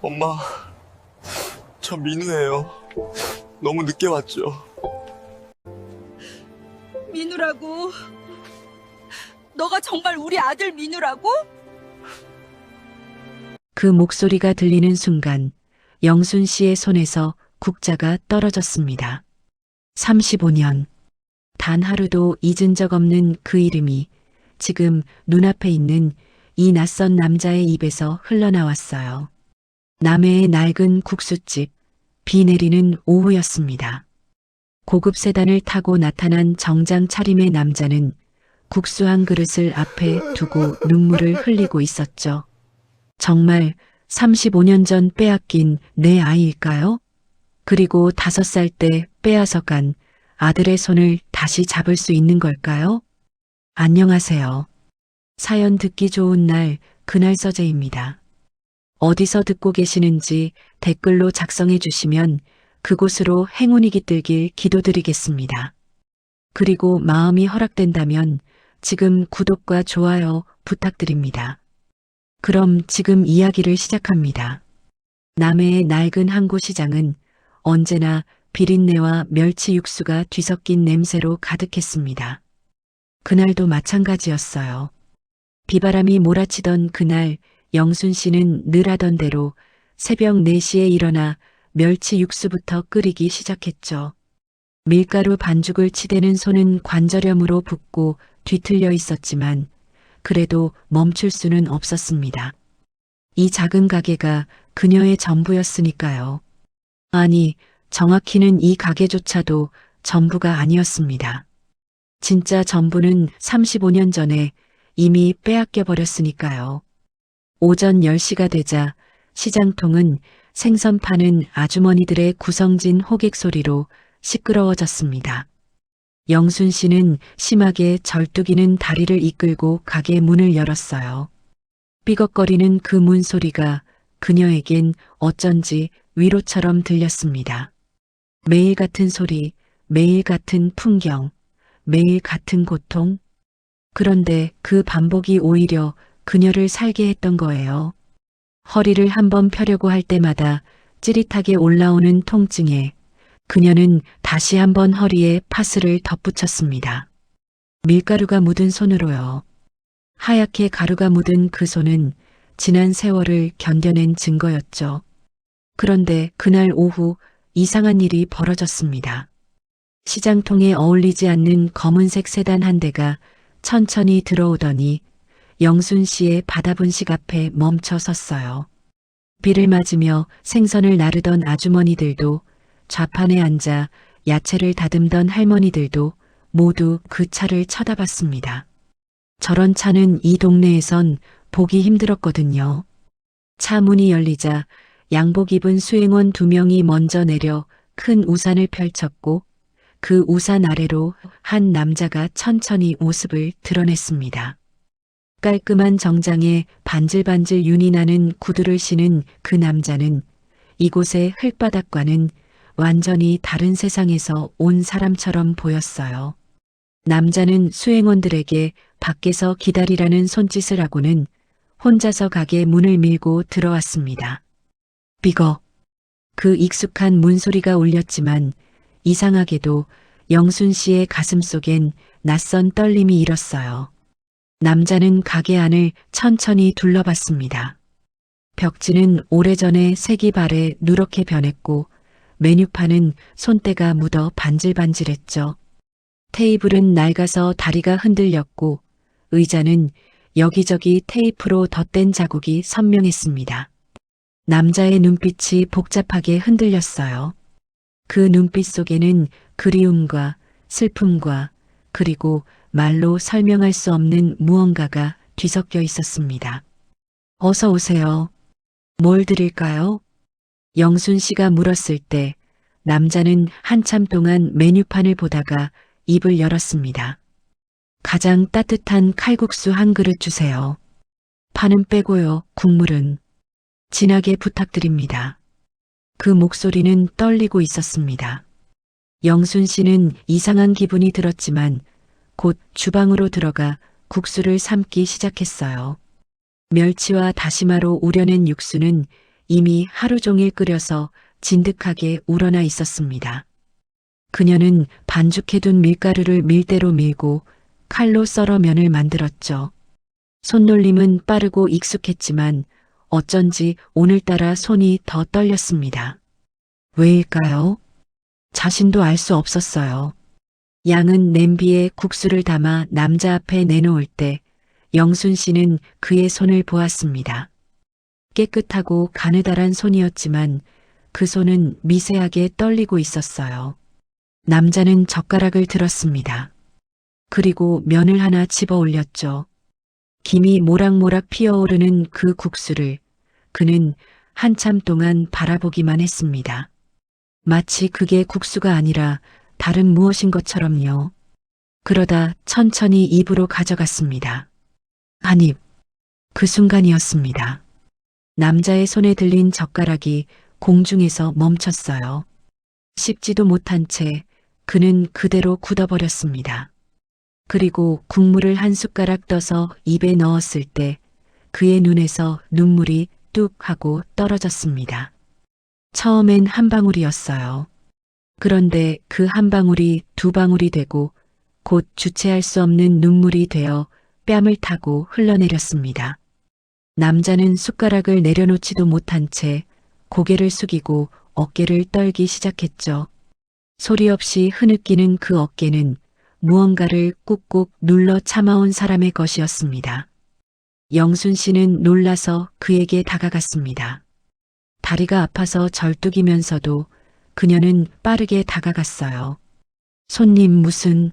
엄마, 저 민우예요. 너무 늦게 왔죠. 민우라고? 너가 정말 우리 아들 민우라고? 그 목소리가 들리는 순간 영순 씨의 손에서 국자가 떨어졌습니다. 35년. 단 하루도 잊은 적 없는 그 이름이 지금 눈앞에 있는 이 낯선 남자의 입에서 흘러나왔어요. 남해의 낡은 국수집, 비 내리는 오후였습니다. 고급 세단을 타고 나타난 정장 차림의 남자는 국수 한 그릇을 앞에 두고 눈물을 흘리고 있었죠. 정말 35년 전 빼앗긴 내 아이일까요? 그리고 5살 때 빼앗아간 아들의 손을 다시 잡을 수 있는 걸까요? 안녕하세요. 사연 듣기 좋은 날, 그날 서재입니다. 어디서 듣고 계시는지 댓글로 작성해 주시면 그곳으로 행운이 깃들길 기도드리겠습니다. 그리고 마음이 허락된다면 지금 구독과 좋아요 부탁드립니다. 그럼 지금 이야기를 시작합니다. 남해의 낡은 항구 시장은 언제나 비린내와 멸치 육수가 뒤섞인 냄새로 가득했습니다. 그날도 마찬가지였어요. 비바람이 몰아치던 그날 영순 씨는 늘 하던 대로 새벽 4시에 일어나 멸치 육수부터 끓이기 시작했죠. 밀가루 반죽을 치대는 손은 관절염으로 붓고 뒤틀려 있었지만 그래도 멈출 수는 없었습니다. 이 작은 가게가 그녀의 전부였으니까요. 아니, 정확히는 이 가게조차도 전부가 아니었습니다. 진짜 전부는 35년 전에 이미 빼앗겨 버렸으니까요. 오전 10시가 되자 시장통은 생선 파는 아주머니들의 구성진 호객 소리로 시끄러워졌습니다. 영순 씨는 심하게 절뚝이는 다리를 이끌고 가게 문을 열었어요. 삐걱거리는 그 문 소리가 그녀에겐 어쩐지 위로처럼 들렸습니다. 매일 같은 소리, 매일 같은 풍경, 매일 같은 고통. 그런데 그 반복이 오히려 그녀를 살게 했던 거예요. 허리를 한번 펴려고 할 때마다 찌릿하게 올라오는 통증에 그녀는 다시 한번 허리에 파스를 덧붙였습니다. 밀가루가 묻은 손으로요. 하얗게 가루가 묻은 그 손은 지난 세월을 견뎌낸 증거였죠. 그런데 그날 오후 이상한 일이 벌어졌습니다. 시장통에 어울리지 않는 검은색 세단 한 대가 천천히 들어오더니 영순 씨의 바다분식 앞에 멈춰 섰어요. 비를 맞으며 생선을 나르던 아주머니들도 좌판에 앉아 야채를 다듬던 할머니들도 모두 그 차를 쳐다봤습니다. 저런 차는 이 동네에선 보기 힘들었거든요. 차 문이 열리자 양복 입은 수행원 2명이 먼저 내려 큰 우산을 펼쳤고 그 우산 아래로 한 남자가 천천히 모습을 드러냈습니다. 깔끔한 정장에 반질반질 윤이 나는 구두를 신은 그 남자는 이곳의 흙바닥과는 완전히 다른 세상에서 온 사람처럼 보였어요. 남자는 수행원들에게 밖에서 기다리라는 손짓을 하고는 혼자서 가게 문을 밀고 들어왔습니다. 삐걱. 그 익숙한 문소리가 울렸지만 이상하게도 영순 씨의 가슴 속엔 낯선 떨림이 일었어요. 남자는 가게 안을 천천히 둘러봤습니다. 벽지는 오래전에 색이 바래 누렇게 변했고 메뉴판은 손때가 묻어 반질반질했죠. 테이블은 낡아서 다리가 흔들렸고 의자는 여기저기 테이프로 덧댄 자국이 선명했습니다. 남자의 눈빛이 복잡하게 흔들렸어요. 그 눈빛 속에는 그리움과 슬픔과 그리고 말로 설명할 수 없는 무언가가 뒤섞여 있었습니다. 어서 오세요. 뭘 드릴까요? 영순 씨가 물었을 때 남자는 한참 동안 메뉴판을 보다가 입을 열었습니다. 가장 따뜻한 칼국수 한 그릇 주세요. 파는 빼고요, 국물은. 진하게 부탁드립니다. 그 목소리는 떨리고 있었습니다. 영순 씨는 이상한 기분이 들었지만 곧 주방으로 들어가 국수를 삶기 시작했어요. 멸치와 다시마로 우려낸 육수는 이미 하루 종일 끓여서 진득하게 우러나 있었습니다. 그녀는 반죽해둔 밀가루를 밀대로 밀고 칼로 썰어 면을 만들었죠. 손놀림은 빠르고 익숙했지만 어쩐지 오늘따라 손이 더 떨렸습니다. 왜일까요? 자신도 알 수 없었어요. 양은 냄비에 국수를 담아 남자 앞에 내놓을 때 영순 씨는 그의 손을 보았습니다. 깨끗하고 가느다란 손이었지만 그 손은 미세하게 떨리고 있었어요. 남자는 젓가락을 들었습니다. 그리고 면을 하나 집어 올렸죠. 김이 모락모락 피어오르는 그 국수를 그는 한참 동안 바라보기만 했습니다. 마치 그게 국수가 아니라 다른 무엇인 것처럼요. 그러다 천천히 입으로 가져갔습니다. 한 입. 그 순간이었습니다. 남자의 손에 들린 젓가락이 공중에서 멈췄어요. 씹지도 못한 채 그는 그대로 굳어버렸습니다. 그리고 국물을 한 숟가락 떠서 입에 넣었을 때 그의 눈에서 눈물이 뚝 하고 떨어졌습니다. 처음엔 한 방울이었어요. 그런데 그 한 방울이 두 방울이 되고 곧 주체할 수 없는 눈물이 되어 뺨을 타고 흘러내렸습니다. 남자는 숟가락을 내려놓지도 못한 채 고개를 숙이고 어깨를 떨기 시작했죠. 소리 없이 흐느끼는 그 어깨는 무언가를 꾹꾹 눌러 참아온 사람의 것이었습니다. 영순 씨는 놀라서 그에게 다가갔습니다. 다리가 아파서 절뚝이면서도 그녀는 빠르게 다가갔어요. 손님 무슨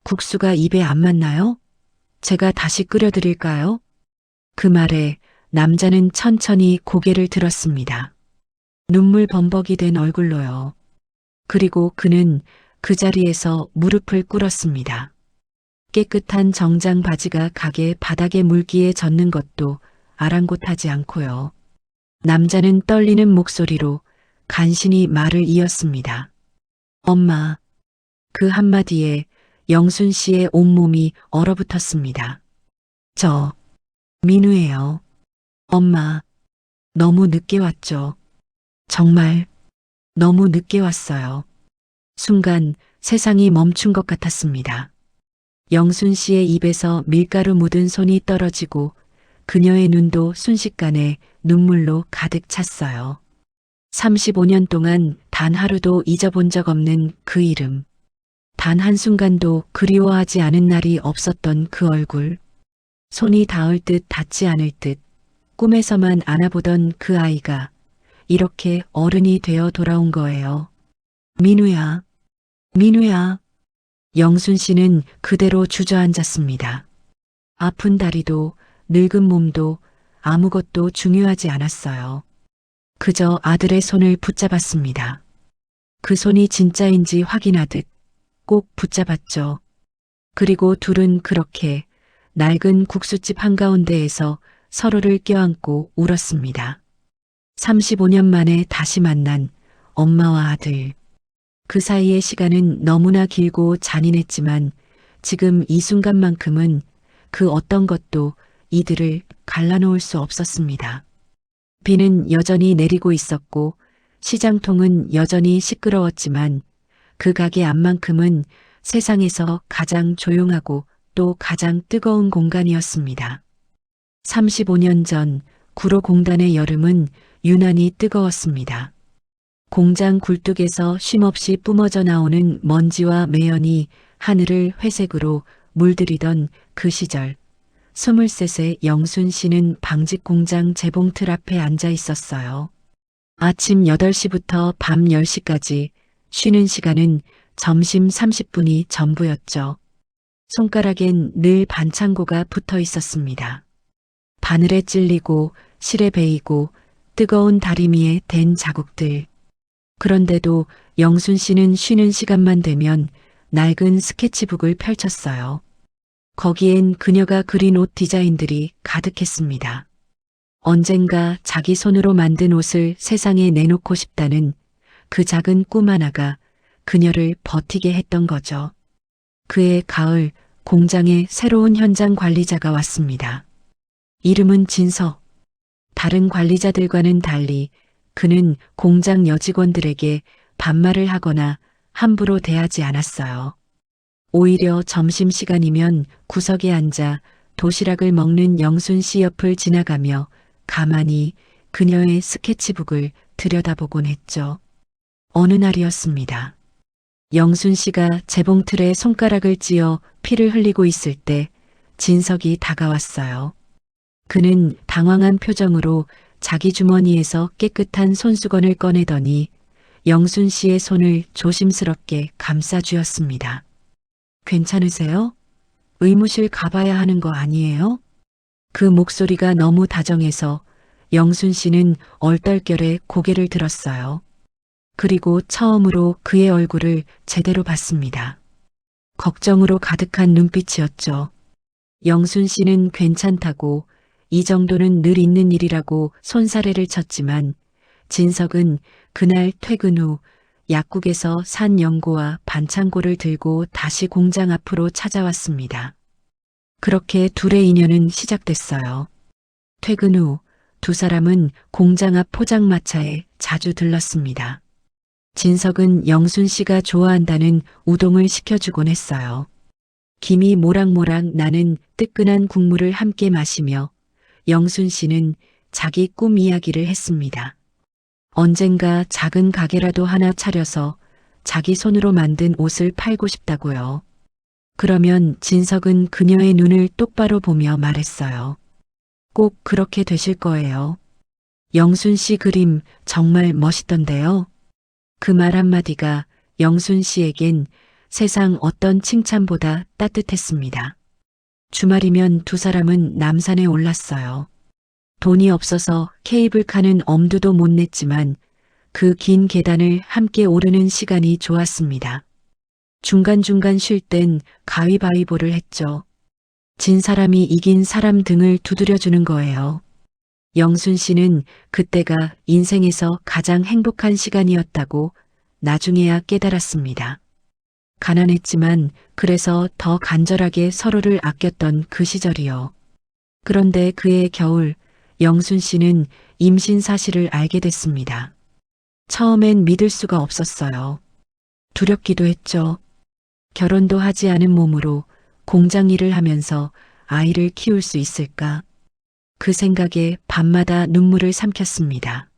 국수가 입에 안 맞나요? 제가 다시 끓여드릴까요? 그 말에 남자는 천천히 고개를 들었습니다. 눈물 범벅이 된 얼굴로요. 그리고 그는 그 자리에서 무릎을 꿇었습니다. 깨끗한 정장 바지가 가게 바닥에 물기에 젖는 것도 아랑곳하지 않고요. 남자는 떨리는 목소리로 간신히 말을 이었습니다. 엄마. 그 한마디에 영순 씨의 온몸이 얼어붙었습니다. 저 민우예요. 엄마. 너무 늦게 왔죠. 정말 너무 늦게 왔어요. 순간 세상이 멈춘 것 같았습니다. 영순 씨의 입에서 밀가루 묻은 손이 떨어지고 그녀의 눈도 순식간에 눈물로 가득 찼어요. 35년 동안 단 하루도 잊어본 적 없는 그 이름. 단 한순간도 그리워하지 않은 날이 없었던 그 얼굴. 손이 닿을 듯 닿지 않을 듯 꿈에서만 안아보던 그 아이가 이렇게 어른이 되어 돌아온 거예요. 민우야, 민우야. 영순 씨는 그대로 주저앉았습니다. 아픈 다리도 늙은 몸도 아무것도 중요하지 않았어요. 그저 아들의 손을 붙잡았습니다. 그 손이 진짜인지 확인하듯 꼭 붙잡았죠. 그리고 둘은 그렇게 낡은 국수집 한가운데에서 서로를 껴안고 울었습니다. 35년 만에 다시 만난 엄마와 아들. 그 사이의 시간은 너무나 길고 잔인했지만 지금 이 순간만큼은 그 어떤 것도 이들을 갈라놓을 수 없었습니다. 비는 여전히 내리고 있었고 시장통은 여전히 시끄러웠지만 그 가게 앞만큼은 세상에서 가장 조용하고 또 가장 뜨거운 공간이었습니다. 35년 전 구로공단의 여름은 유난히 뜨거웠습니다. 공장 굴뚝에서 쉼없이 뿜어져 나오는 먼지와 매연이 하늘을 회색으로 물들이던 그 시절 23세 영순 씨는 방직 공장 재봉틀 앞에 앉아 있었어요. 아침 8시부터 밤 10시까지 쉬는 시간은 점심 30분이 전부였죠. 손가락엔 늘 반창고가 붙어 있었습니다. 바늘에 찔리고 실에 베이고 뜨거운 다리미에 댄 자국들. 그런데도 영순 씨는 쉬는 시간만 되면 낡은 스케치북을 펼쳤어요. 거기엔 그녀가 그린 옷 디자인들이 가득했습니다. 언젠가 자기 손으로 만든 옷을 세상에 내놓고 싶다는 그 작은 꿈 하나가 그녀를 버티게 했던 거죠. 그해 가을 공장에 새로운 현장 관리자가 왔습니다. 이름은 진서. 다른 관리자들과는 달리 그는 공장 여직원들에게 반말을 하거나 함부로 대하지 않았어요. 오히려 점심시간이면 구석에 앉아 도시락을 먹는 영순 씨 옆을 지나가며 가만히 그녀의 스케치북을 들여다보곤 했죠. 어느 날이었습니다. 영순 씨가 재봉틀에 손가락을 찧어 피를 흘리고 있을 때 진석이 다가왔어요. 그는 당황한 표정으로 자기 주머니에서 깨끗한 손수건을 꺼내더니 영순 씨의 손을 조심스럽게 감싸 쥐었습니다. 괜찮으세요? 의무실 가봐야 하는 거 아니에요? 그 목소리가 너무 다정해서 영순 씨는 얼떨결에 고개를 들었어요. 그리고 처음으로 그의 얼굴을 제대로 봤습니다. 걱정으로 가득한 눈빛이었죠. 영순 씨는 괜찮다고 이 정도는 늘 있는 일이라고 손사래를 쳤지만 진석은 그날 퇴근 후 약국에서 산 연고와 반창고를 들고 다시 공장 앞으로 찾아왔습니다. 그렇게 둘의 인연은 시작됐어요. 퇴근 후 두 사람은 공장 앞 포장마차에 자주 들렀습니다. 진석은 영순 씨가 좋아한다는 우동을 시켜주곤 했어요. 김이 모락모락 나는 뜨끈한 국물을 함께 마시며 영순 씨는 자기 꿈 이야기를 했습니다. 언젠가 작은 가게라도 하나 차려서 자기 손으로 만든 옷을 팔고 싶다고요. 그러면 진석은 그녀의 눈을 똑바로 보며 말했어요. 꼭 그렇게 되실 거예요. 영순 씨 그림 정말 멋있던데요. 그 말 한마디가 영순 씨에겐 세상 어떤 칭찬보다 따뜻했습니다. 주말이면 두 사람은 남산에 올랐어요. 돈이 없어서 케이블카는 엄두도 못 냈지만 그 긴 계단을 함께 오르는 시간이 좋았습니다. 중간중간 쉴 땐 가위바위보를 했죠. 진 사람이 이긴 사람 등을 두드려주는 거예요. 영순 씨는 그때가 인생에서 가장 행복한 시간이었다고 나중에야 깨달았습니다. 가난했지만 그래서 더 간절하게 서로를 아꼈던 그 시절이요. 그런데 그해 겨울 영순 씨는 임신 사실을 알게 됐습니다. 처음엔 믿을 수가 없었어요. 두렵기도 했죠. 결혼도 하지 않은 몸으로 공장 일을 하면서 아이를 키울 수 있을까? 그 생각에 밤마다 눈물을 삼켰습니다.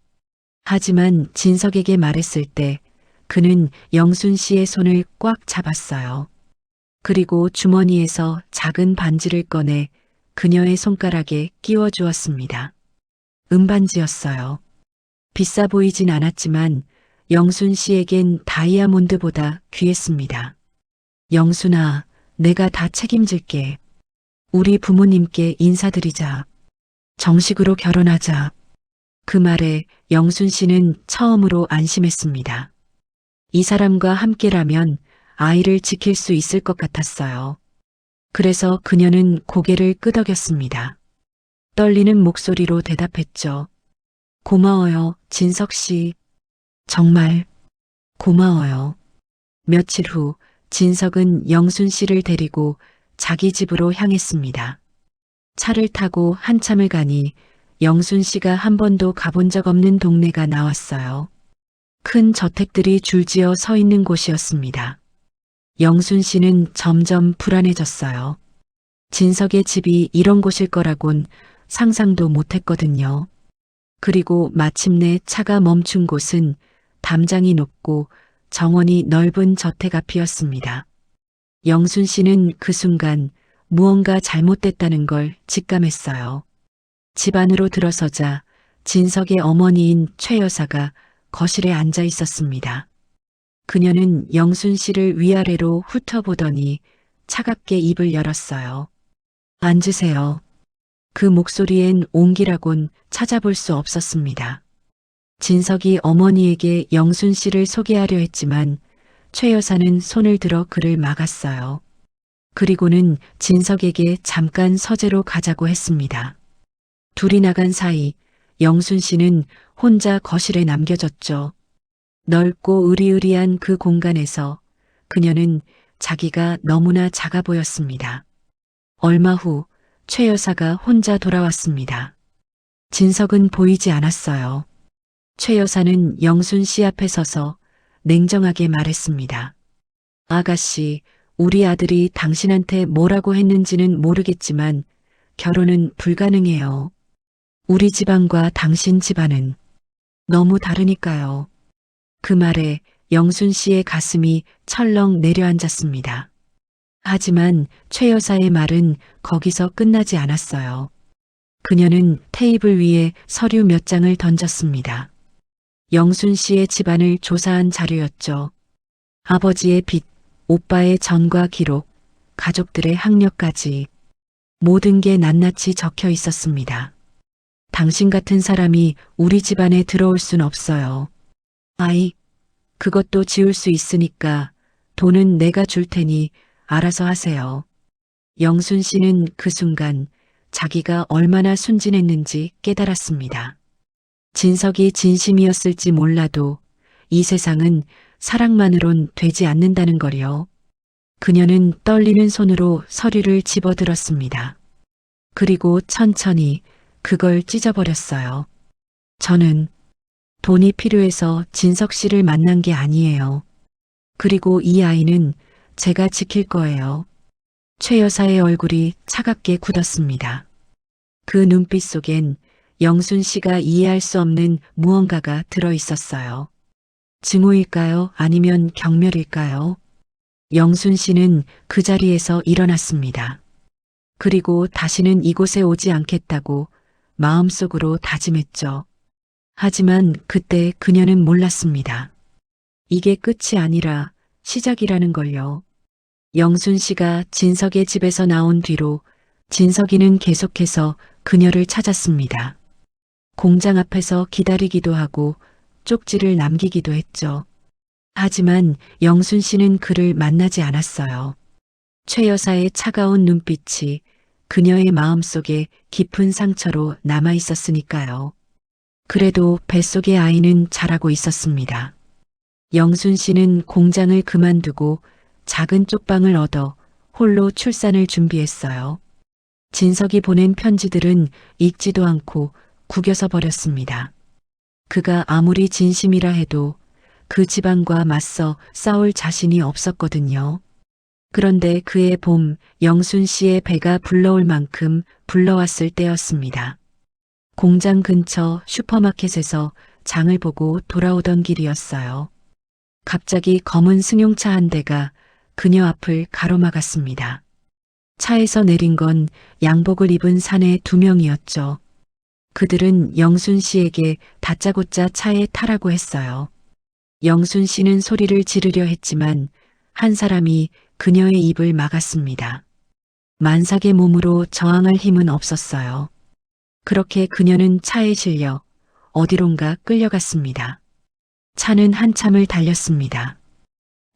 하지만 진석에게 말했을 때 그는 영순 씨의 손을 꽉 잡았어요. 그리고 주머니에서 작은 반지를 꺼내 그녀의 손가락에 끼워 주었습니다. 은반지였어요. 비싸 보이진 않았지만 영순 씨에겐 다이아몬드보다 귀했습니다. 영순아, 내가 다 책임질게. 우리 부모님께 인사드리자. 정식으로 결혼하자. 그 말에 영순 씨는 처음으로 안심했습니다. 이 사람과 함께라면 아이를 지킬 수 있을 것 같았어요. 그래서 그녀는 고개를 끄덕였습니다. 떨리는 목소리로 대답했죠. 고마워요, 진석 씨. 정말 고마워요. 며칠 후 진석은 영순 씨를 데리고 자기 집으로 향했습니다. 차를 타고 한참을 가니 영순 씨가 한 번도 가본 적 없는 동네가 나왔어요. 큰 저택들이 줄지어 서 있는 곳이었습니다. 영순 씨는 점점 불안해졌어요. 진석의 집이 이런 곳일 거라곤 상상도 못했거든요. 그리고 마침내 차가 멈춘 곳은 담장이 높고 정원이 넓은 저택 앞이었습니다. 영순 씨는 그 순간 무언가 잘못됐다는 걸 직감했어요. 집 안으로 들어서자 진석의 어머니인 최 여사가 거실에 앉아 있었습니다. 그녀는 영순 씨를 위아래로 훑어보더니 차갑게 입을 열었어요. 앉으세요. 그 목소리엔 온기라곤 찾아볼 수 없었습니다. 진석이 어머니에게 영순 씨를 소개하려 했지만 최 여사는 손을 들어 그를 막았어요. 그리고는 진석에게 잠깐 서재로 가자고 했습니다. 둘이 나간 사이 영순 씨는 혼자 거실에 남겨졌죠. 넓고 으리으리한 그 공간에서 그녀는 자기가 너무나 작아 보였습니다. 얼마 후 최 여사가 혼자 돌아왔습니다. 진석은 보이지 않았어요. 최 여사는 영순 씨 앞에 서서 냉정하게 말했습니다. 아가씨, 우리 아들이 당신한테 뭐라고 했는지는 모르겠지만 결혼은 불가능해요. 우리 집안과 당신 집안은 너무 다르니까요. 그 말에 영순 씨의 가슴이 철렁 내려앉았습니다. 하지만 최 여사의 말은 거기서 끝나지 않았어요. 그녀는 테이블 위에 서류 몇 장을 던졌습니다. 영순 씨의 집안을 조사한 자료였죠. 아버지의 빚, 오빠의 전과 기록, 가족들의 학력까지 모든 게 낱낱이 적혀 있었습니다. 당신 같은 사람이 우리 집안에 들어올 순 없어요. 아이, 그것도 지울 수 있으니까 돈은 내가 줄 테니 알아서 하세요. 영순 씨는 그 순간 자기가 얼마나 순진했는지 깨달았습니다. 진석이 진심이었을지 몰라도 이 세상은 사랑만으론 되지 않는다는 거요. 그녀는 떨리는 손으로 서류를 집어들었습니다. 그리고 천천히 그걸 찢어버렸어요. 저는 돈이 필요해서 진석 씨를 만난 게 아니에요. 그리고 이 아이는 제가 지킬 거예요. 최 여사의 얼굴이 차갑게 굳었습니다. 그 눈빛 속엔 영순 씨가 이해할 수 없는 무언가가 들어 있었어요. 증오일까요? 아니면 경멸일까요? 영순 씨는 그 자리에서 일어났습니다. 그리고 다시는 이곳에 오지 않겠다고 마음속으로 다짐했죠. 하지만 그때 그녀는 몰랐습니다. 이게 끝이 아니라 시작이라는 걸요. 영순 씨가 진석의 집에서 나온 뒤로 진석이는 계속해서 그녀를 찾았습니다. 공장 앞에서 기다리기도 하고 쪽지를 남기기도 했죠. 하지만 영순 씨는 그를 만나지 않았어요. 최 여사의 차가운 눈빛이 그녀의 마음속에 깊은 상처로 남아 있었으니까요. 그래도 뱃속의 아이는 자라고 있었습니다. 영순 씨는 공장을 그만두고 작은 쪽방을 얻어 홀로 출산을 준비했어요. 진석이 보낸 편지들은 읽지도 않고 구겨서 버렸습니다. 그가 아무리 진심이라 해도 그 집안과 맞서 싸울 자신이 없었거든요. 그런데 그의 봄, 영순 씨의 배가 불러올 만큼 불러왔을 때였습니다. 공장 근처 슈퍼마켓에서 장을 보고 돌아오던 길이었어요. 갑자기 검은 승용차 한 대가 그녀 앞을 가로막았습니다. 차에서 내린 건 양복을 입은 사내 2명이었죠. 그들은 영순 씨에게 다짜고짜 차에 타라고 했어요. 영순 씨는 소리를 지르려 했지만 한 사람이 그녀의 입을 막았습니다. 만삭의 몸으로 저항할 힘은 없었어요. 그렇게 그녀는 차에 실려 어디론가 끌려갔습니다. 차는 한참을 달렸습니다.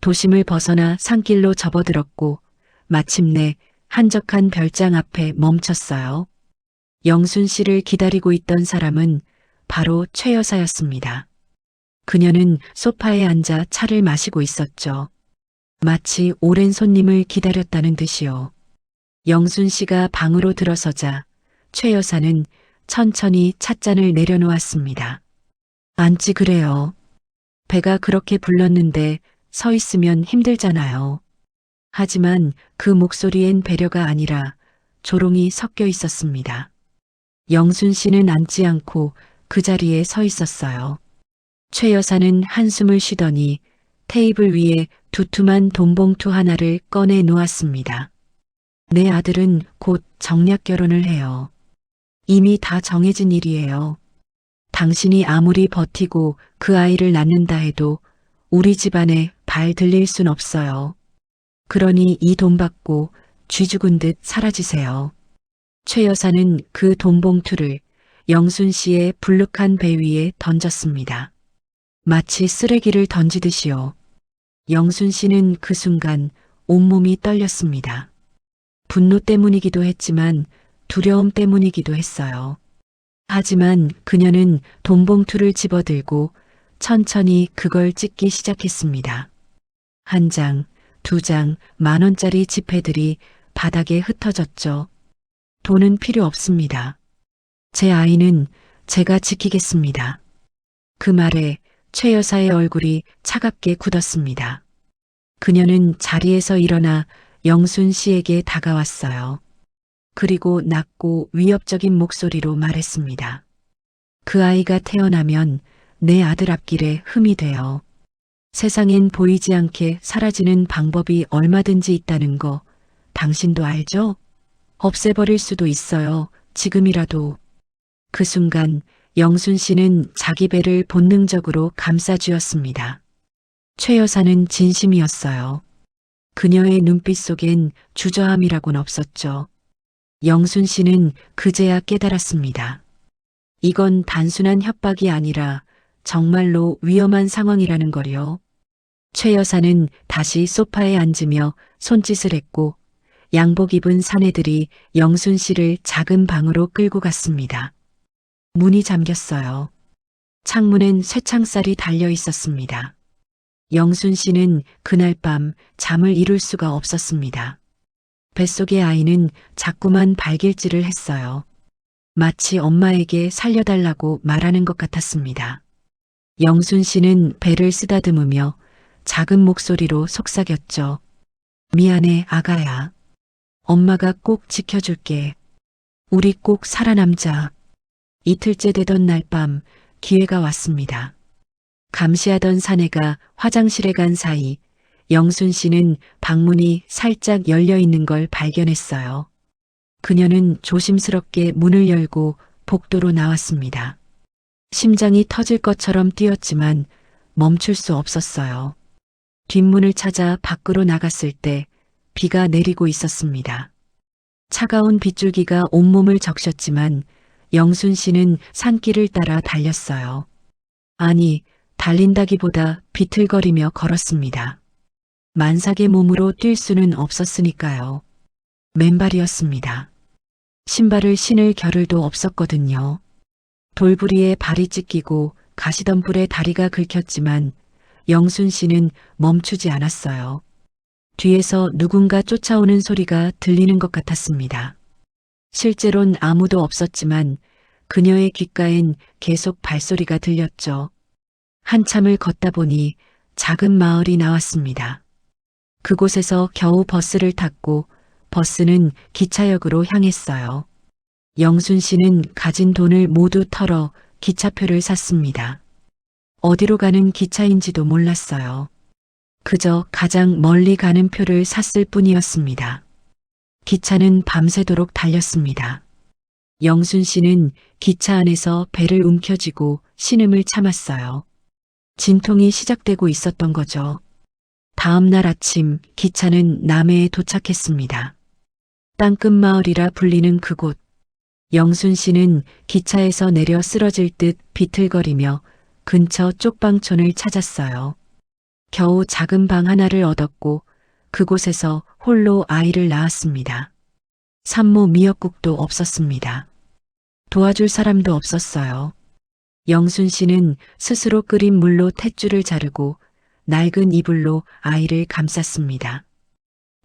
도심을 벗어나 산길로 접어들었고 마침내 한적한 별장 앞에 멈췄어요. 영순 씨를 기다리고 있던 사람은 바로 최 여사였습니다. 그녀는 소파에 앉아 차를 마시고 있었죠. 마치 오랜 손님을 기다렸다는 듯이요. 영순 씨가 방으로 들어서자 최 여사는 천천히 찻잔을 내려놓았습니다. 앉지 그래요. 배가 그렇게 불렀는데 서 있으면 힘들잖아요. 하지만 그 목소리엔 배려가 아니라 조롱이 섞여 있었습니다. 영순 씨는 앉지 않고 그 자리에 서 있었어요. 최 여사는 한숨을 쉬더니 테이블 위에 두툼한 돈봉투 하나를 꺼내 놓았습니다. 내 아들은 곧 정략 결혼을 해요. 이미 다 정해진 일이에요. 당신이 아무리 버티고 그 아이를 낳는다 해도 우리 집안에 발 들릴 순 없어요. 그러니 이 돈 받고 쥐 죽은 듯 사라지세요. 최 여사는 그 돈봉투를 영순 씨의 불룩한 배 위에 던졌습니다. 마치 쓰레기를 던지듯이요. 영순 씨는 그 순간 온몸이 떨렸습니다. 분노 때문이기도 했지만 두려움 때문이기도 했어요. 하지만 그녀는 돈봉투를 집어들고 천천히 그걸 찢기 시작했습니다. 한 장, 2장, 10,000원짜리 지폐들이 바닥에 흩어졌죠. 돈은 필요 없습니다. 제 아이는 제가 지키겠습니다. 그 말에 최 여사의 얼굴이 차갑게 굳었습니다. 그녀는 자리에서 일어나 영순 씨에게 다가왔어요. 그리고 낮고 위협적인 목소리로 말했습니다. 그 아이가 태어나면 내 아들 앞길에 흠이 되어 세상엔 보이지 않게 사라지는 방법이 얼마든지 있다는 거 당신도 알죠? 없애버릴 수도 있어요. 지금이라도. 그 순간 영순 씨는 자기 배를 본능적으로 감싸쥐었습니다. 최 여사는 진심이었어요. 그녀의 눈빛 속엔 주저함이라곤 없었죠. 영순 씨는 그제야 깨달았습니다. 이건 단순한 협박이 아니라 정말로 위험한 상황이라는 거요. 최 여사는 다시 소파에 앉으며 손짓을 했고 양복 입은 사내들이 영순 씨를 작은 방으로 끌고 갔습니다. 문이 잠겼어요. 창문엔 쇠창살이 달려 있었습니다. 영순 씨는 그날 밤 잠을 이룰 수가 없었습니다. 뱃속의 아이는 자꾸만 발길질을 했어요. 마치 엄마에게 살려달라고 말하는 것 같았습니다. 영순 씨는 배를 쓰다듬으며 작은 목소리로 속삭였죠. 미안해, 아가야. 엄마가 꼭 지켜줄게. 우리 꼭 살아남자. 이틀째 되던 날 밤 기회가 왔습니다. 감시하던 사내가 화장실에 간 사이 영순 씨는 방문이 살짝 열려 있는 걸 발견했어요. 그녀는 조심스럽게 문을 열고 복도로 나왔습니다. 심장이 터질 것처럼 뛰었지만 멈출 수 없었어요. 뒷문을 찾아 밖으로 나갔을 때 비가 내리고 있었습니다. 차가운 빗줄기가 온몸을 적셨지만 영순 씨는 산길을 따라 달렸어요. 아니, 달린다기보다 비틀거리며 걸었습니다. 만삭의 몸으로 뛸 수는 없었으니까요. 맨발이었습니다. 신발을 신을 겨를도 없었거든요. 돌부리에 발이 찢기고 가시덤불에 다리가 긁혔지만 영순 씨는 멈추지 않았어요. 뒤에서 누군가 쫓아오는 소리가 들리는 것 같았습니다. 실제론 아무도 없었지만 그녀의 귓가엔 계속 발소리가 들렸죠. 한참을 걷다 보니 작은 마을이 나왔습니다. 그곳에서 겨우 버스를 탔고 버스는 기차역으로 향했어요. 영순 씨는 가진 돈을 모두 털어 기차표를 샀습니다. 어디로 가는 기차인지도 몰랐어요. 그저 가장 멀리 가는 표를 샀을 뿐이었습니다. 기차는 밤새도록 달렸습니다. 영순 씨는 기차 안에서 배를 움켜쥐고 신음을 참았어요. 진통이 시작되고 있었던 거죠. 다음 날 아침 기차는 남해에 도착했습니다. 땅끝마을이라 불리는 그곳. 영순 씨는 기차에서 내려 쓰러질 듯 비틀거리며 근처 쪽방촌을 찾았어요. 겨우 작은 방 하나를 얻었고 그곳에서 홀로 아이를 낳았습니다. 산모 미역국도 없었습니다. 도와줄 사람도 없었어요. 영순 씨는 스스로 끓인 물로 탯줄을 자르고 낡은 이불로 아이를 감쌌습니다.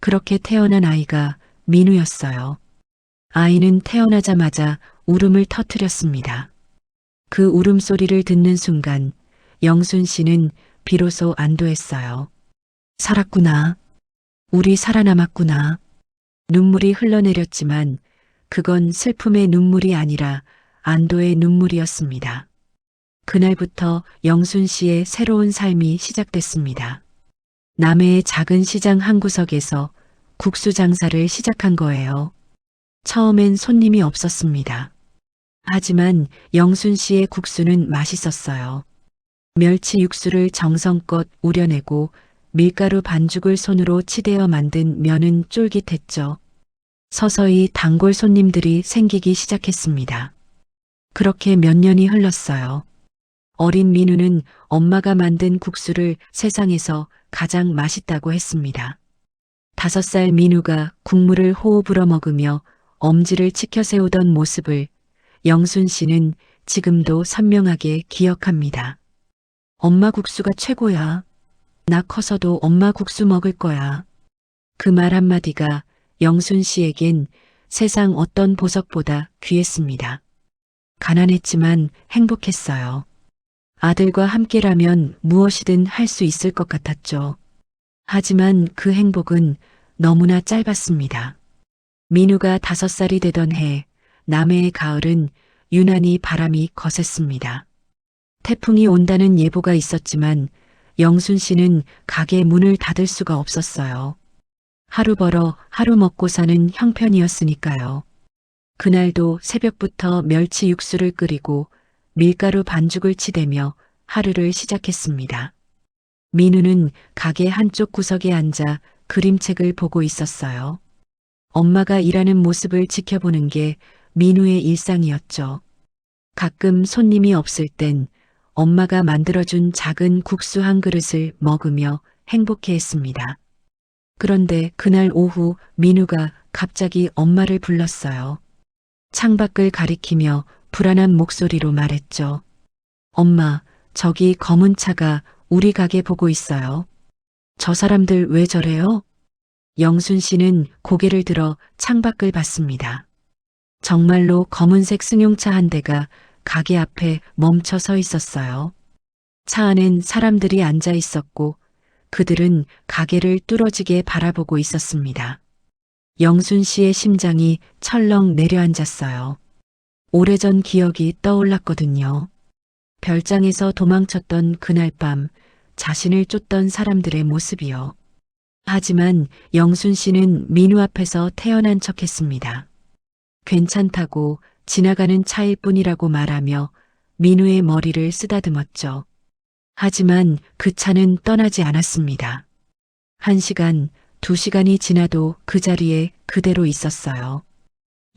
그렇게 태어난 아이가 민우였어요. 아이는 태어나자마자 울음을 터뜨렸습니다. 그 울음소리를 듣는 순간 영순 씨는 비로소 안도했어요. 살았구나. 우리 살아남았구나. 눈물이 흘러내렸지만 그건 슬픔의 눈물이 아니라 안도의 눈물이었습니다. 그날부터 영순 씨의 새로운 삶이 시작됐습니다. 남해의 작은 시장 한 구석에서 국수 장사를 시작한 거예요. 처음엔 손님이 없었습니다. 하지만 영순 씨의 국수는 맛있었어요. 멸치 육수를 정성껏 우려내고 밀가루 반죽을 손으로 치대어 만든 면은 쫄깃했죠. 서서히 단골 손님들이 생기기 시작했습니다. 그렇게 몇 년이 흘렀어요. 어린 민우는 엄마가 만든 국수를 세상에서 가장 맛있다고 했습니다. 5살 민우가 국물을 호호 불어 먹으며 엄지를 치켜 세우던 모습을 영순 씨는 지금도 선명하게 기억합니다. 엄마 국수가 최고야. 나 커서도 엄마 국수 먹을 거야. 그 말 한마디가 영순 씨에겐 세상 어떤 보석보다 귀했습니다. 가난했지만 행복했어요. 아들과 함께라면 무엇이든 할 수 있을 것 같았죠. 하지만 그 행복은 너무나 짧았습니다. 민우가 5살이 되던 해, 남해의 가을은 유난히 바람이 거셌습니다. 태풍이 온다는 예보가 있었지만 영순 씨는 가게 문을 닫을 수가 없었어요. 하루 벌어 하루 먹고 사는 형편이었으니까요. 그날도 새벽부터 멸치 육수를 끓이고 밀가루 반죽을 치대며 하루를 시작했습니다. 민우는 가게 한쪽 구석에 앉아 그림책을 보고 있었어요. 엄마가 일하는 모습을 지켜보는 게 민우의 일상이었죠. 가끔 손님이 없을 땐 엄마가 만들어준 작은 국수 한 그릇을 먹으며 행복해했습니다. 그런데 그날 오후 민우가 갑자기 엄마를 불렀어요. 창밖을 가리키며 불안한 목소리로 말했죠. 엄마, 저기 검은 차가 우리 가게 보고 있어요. 저 사람들 왜 저래요? 영순 씨는 고개를 들어 창밖을 봤습니다. 정말로 검은색 승용차 한 대가 가게 앞에 멈춰 서 있었어요. 차 안엔 사람들이 앉아 있었고 그들은 가게를 뚫어지게 바라보고 있었습니다. 영순 씨의 심장이 철렁 내려앉았어요. 오래전 기억이 떠올랐거든요. 별장에서 도망쳤던 그날 밤 자신을 쫓던 사람들의 모습이요. 하지만 영순 씨는 민우 앞에서 태어난 척했습니다. 괜찮다고 지나가는 차일 뿐이라고 말하며 민우의 머리를 쓰다듬었죠. 하지만 그 차는 떠나지 않았습니다. 1시간, 2시간이 지나도 그 자리에 그대로 있었어요.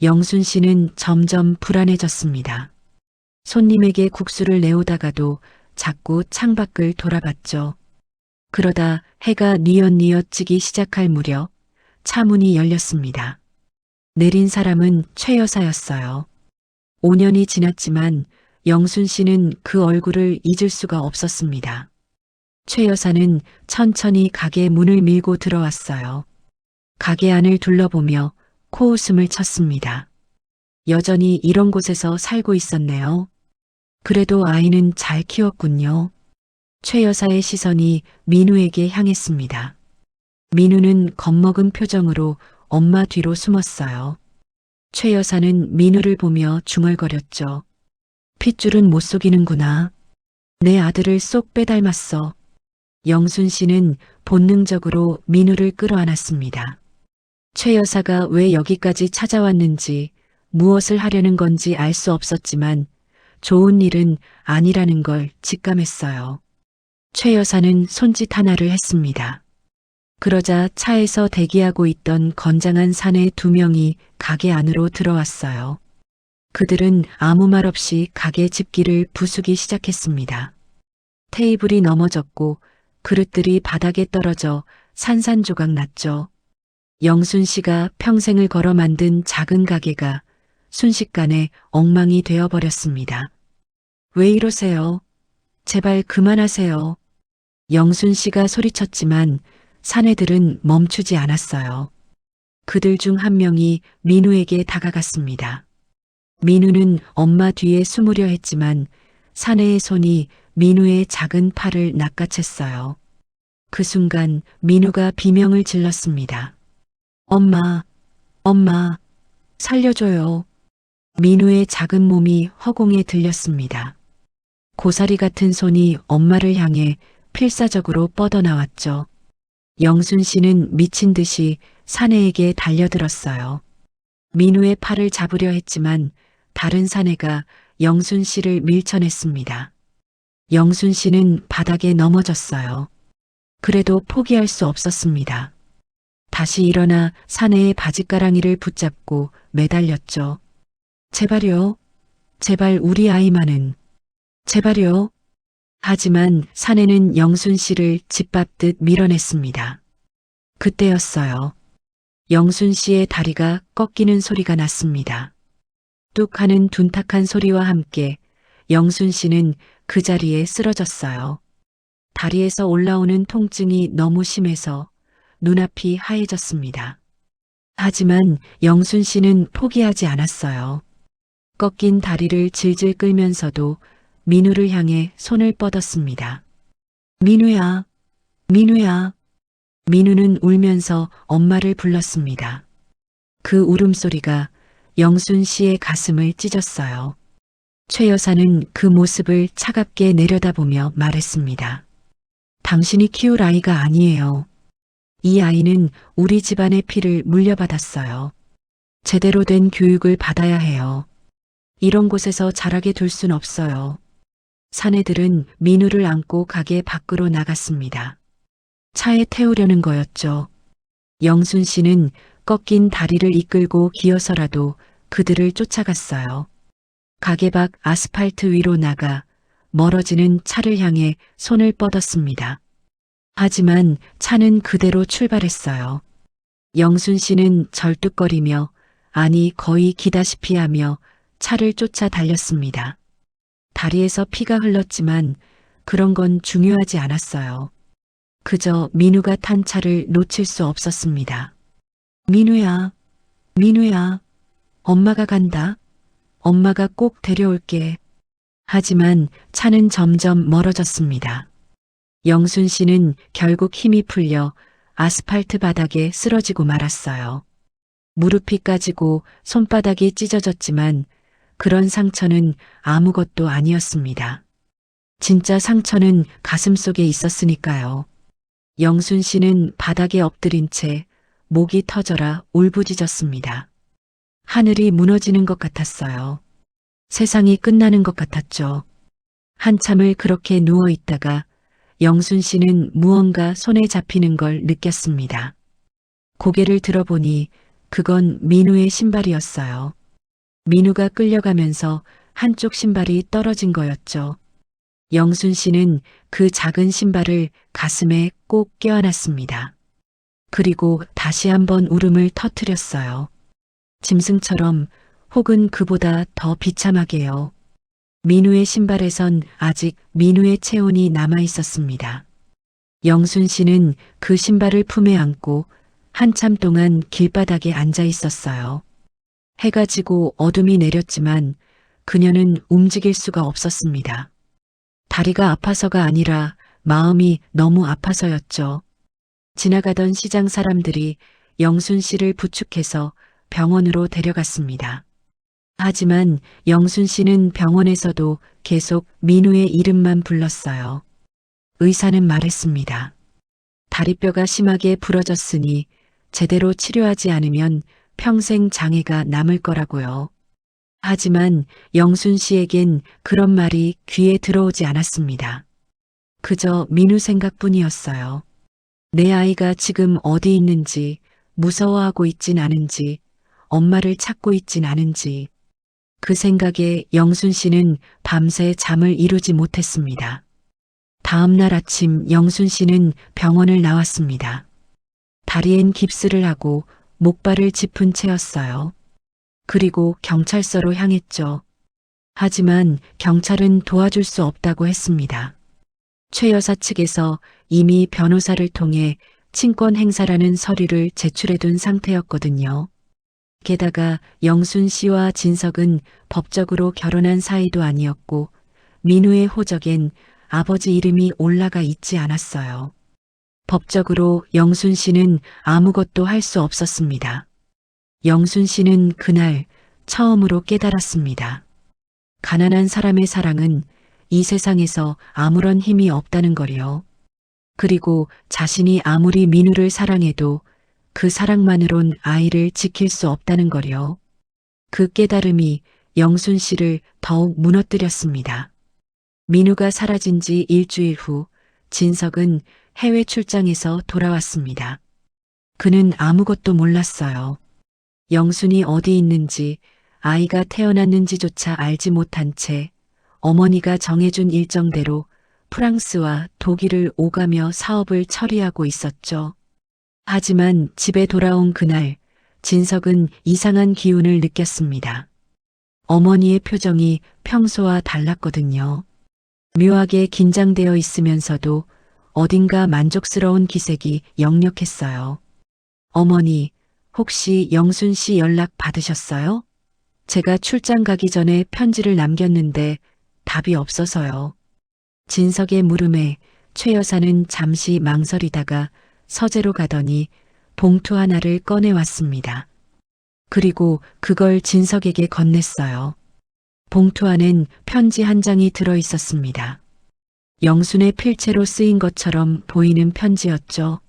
영순 씨는 점점 불안해졌습니다. 손님에게 국수를 내오다가도 자꾸 창밖을 돌아봤죠. 그러다 해가 뉘엿뉘엿 지기 시작할 무렵 차 문이 열렸습니다. 내린 사람은 최 여사였어요. 5년이 지났지만 영순 씨는 그 얼굴을 잊을 수가 없었습니다. 최 여사는 천천히 가게 문을 밀고 들어왔어요. 가게 안을 둘러보며 코웃음을 쳤습니다. 여전히 이런 곳에서 살고 있었네요. 그래도 아이는 잘 키웠군요. 최 여사의 시선이 민우에게 향했습니다. 민우는 겁먹은 표정으로 엄마 뒤로 숨었어요. 최 여사는 민우를 보며 중얼거렸죠. 핏줄은 못 속이는구나. 내 아들을 쏙 빼닮았어. 영순 씨는 본능적으로 민우를 끌어안았습니다. 최 여사가 왜 여기까지 찾아왔는지 무엇을 하려는 건지 알 수 없었지만 좋은 일은 아니라는 걸 직감했어요. 최 여사는 손짓 하나를 했습니다. 그러자 차에서 대기하고 있던 건장한 사내 2명이 가게 안으로 들어왔어요. 그들은 아무 말 없이 가게 집기를 부수기 시작했습니다. 테이블이 넘어졌고 그릇들이 바닥에 떨어져 산산조각 났죠. 영순 씨가 평생을 걸어 만든 작은 가게가 순식간에 엉망이 되어버렸습니다. 왜 이러세요? 제발 그만하세요. 영순 씨가 소리쳤지만 사내들은 멈추지 않았어요. 그들 중 한 명이 민우에게 다가갔습니다. 민우는 엄마 뒤에 숨으려 했지만 사내의 손이 민우의 작은 팔을 낚아챘어요. 그 순간 민우가 비명을 질렀습니다. 엄마, 엄마, 살려줘요. 민우의 작은 몸이 허공에 들렸습니다. 고사리 같은 손이 엄마를 향해 필사적으로 뻗어나왔죠. 영순 씨는 미친 듯이 사내에게 달려들었어요. 민우의 팔을 잡으려 했지만 다른 사내가 영순 씨를 밀쳐냈습니다. 영순 씨는 바닥에 넘어졌어요. 그래도 포기할 수 없었습니다. 다시 일어나 사내의 바짓가랑이를 붙잡고 매달렸죠. 제발요. 제발 우리 아이만은. 제발요. 하지만 사내는 영순 씨를 짓밟듯 밀어냈습니다. 그때였어요. 영순 씨의 다리가 꺾이는 소리가 났습니다. 뚝 하는 둔탁한 소리와 함께 영순 씨는 그 자리에 쓰러졌어요. 다리에서 올라오는 통증이 너무 심해서 눈앞이 하얘졌습니다. 하지만 영순 씨는 포기하지 않았어요. 꺾인 다리를 질질 끌면서도 민우를 향해 손을 뻗었습니다. 민우야, 민우야. 민우는 울면서 엄마를 불렀습니다. 그 울음소리가 영순 씨의 가슴을 찢었어요. 최 여사는 그 모습을 차갑게 내려다보며 말했습니다. 당신이 키울 아이가 아니에요. 이 아이는 우리 집안의 피를 물려받았어요. 제대로 된 교육을 받아야 해요. 이런 곳에서 자라게 둘 순 없어요. 사내들은 민우를 안고 가게 밖으로 나갔습니다. 차에 태우려는 거였죠. 영순 씨는 꺾인 다리를 이끌고 기어서라도 그들을 쫓아갔어요. 가게 밖 아스팔트 위로 나가 멀어지는 차를 향해 손을 뻗었습니다. 하지만 차는 그대로 출발했어요. 영순 씨는 절뚝거리며, 아니 거의 기다시피 하며 차를 쫓아 달렸습니다. 다리에서 피가 흘렀지만 그런 건 중요하지 않았어요. 그저 민우가 탄 차를 놓칠 수 없었습니다. 민우야, 민우야, 엄마가 간다. 엄마가 꼭 데려올게. 하지만 차는 점점 멀어졌습니다. 영순 씨는 결국 힘이 풀려 아스팔트 바닥에 쓰러지고 말았어요. 무릎이 까지고 손바닥이 찢어졌지만 그런 상처는 아무것도 아니었습니다. 진짜 상처는 가슴속에 있었으니까요. 영순 씨는 바닥에 엎드린 채 목이 터져라 울부짖었습니다. 하늘이 무너지는 것 같았어요. 세상이 끝나는 것 같았죠. 한참을 그렇게 누워 있다가 영순 씨는 무언가 손에 잡히는 걸 느꼈습니다. 고개를 들어보니 그건 민우의 신발이었어요. 민우가 끌려가면서 한쪽 신발이 떨어진 거였죠. 영순 씨는 그 작은 신발을 가슴에 꼭 껴안았습니다. 그리고 다시 한번 울음을 터뜨렸어요. 짐승처럼, 혹은 그보다 더 비참하게요. 민우의 신발에선 아직 민우의 체온이 남아 있었습니다. 영순 씨는 그 신발을 품에 안고 한참 동안 길바닥에 앉아 있었어요. 해가 지고 어둠이 내렸지만 그녀는 움직일 수가 없었습니다. 다리가 아파서가 아니라 마음이 너무 아파서였죠. 지나가던 시장 사람들이 영순 씨를 부축해서 병원으로 데려갔습니다. 하지만 영순 씨는 병원에서도 계속 민우의 이름만 불렀어요. 의사는 말했습니다. 다리뼈가 심하게 부러졌으니 제대로 치료하지 않으면 평생 장애가 남을 거라고요. 하지만 영순 씨에겐 그런 말이 귀에 들어오지 않았습니다. 그저 민우 생각뿐이었어요. 내 아이가 지금 어디 있는지, 무서워하고 있진 않은지, 엄마를 찾고 있진 않은지. 그 생각에 영순 씨는 밤새 잠을 이루지 못했습니다. 다음 날 아침 영순 씨는 병원을 나왔습니다. 다리엔 깁스를 하고 목발을 짚은 채였어요. 그리고 경찰서로 향했죠. 하지만 경찰은 도와줄 수 없다고 했습니다. 최 여사 측에서 이미 변호사를 통해 친권 행사라는 서류를 제출해둔 상태였거든요. 게다가 영순 씨와 진석은 법적으로 결혼한 사이도 아니었고 민우의 호적엔 아버지 이름이 올라가 있지 않았어요. 법적으로 영순 씨는 아무것도 할 수 없었습니다. 영순 씨는 그날 처음으로 깨달았습니다. 가난한 사람의 사랑은 이 세상에서 아무런 힘이 없다는 거요. 그리고 자신이 아무리 민우를 사랑해도 그 사랑만으론 아이를 지킬 수 없다는 거요. 그 깨달음이 영순 씨를 더욱 무너뜨렸습니다. 민우가 사라진 지 일주일 후 진석은 해외 출장에서 돌아왔습니다. 그는 아무것도 몰랐어요. 영순이 어디 있는지, 아이가 태어났는지조차 알지 못한 채 어머니가 정해준 일정대로 프랑스와 독일을 오가며 사업을 처리하고 있었죠. 하지만 집에 돌아온 그날 진석은 이상한 기운을 느꼈습니다. 어머니의 표정이 평소와 달랐거든요. 묘하게 긴장되어 있으면서도 어딘가 만족스러운 기색이 역력했어요. 어머니, 혹시 영순 씨 연락 받으셨어요? 제가 출장 가기 전에 편지를 남겼는데 답이 없어서요. 진석의 물음에 최 여사는 잠시 망설이다가 서재로 가더니 봉투 하나를 꺼내왔습니다. 그리고 그걸 진석에게 건넸어요. 봉투 안엔 편지 한 장이 들어 있었습니다. 영순의 필체로 쓰인 것처럼 보이는 편지였죠.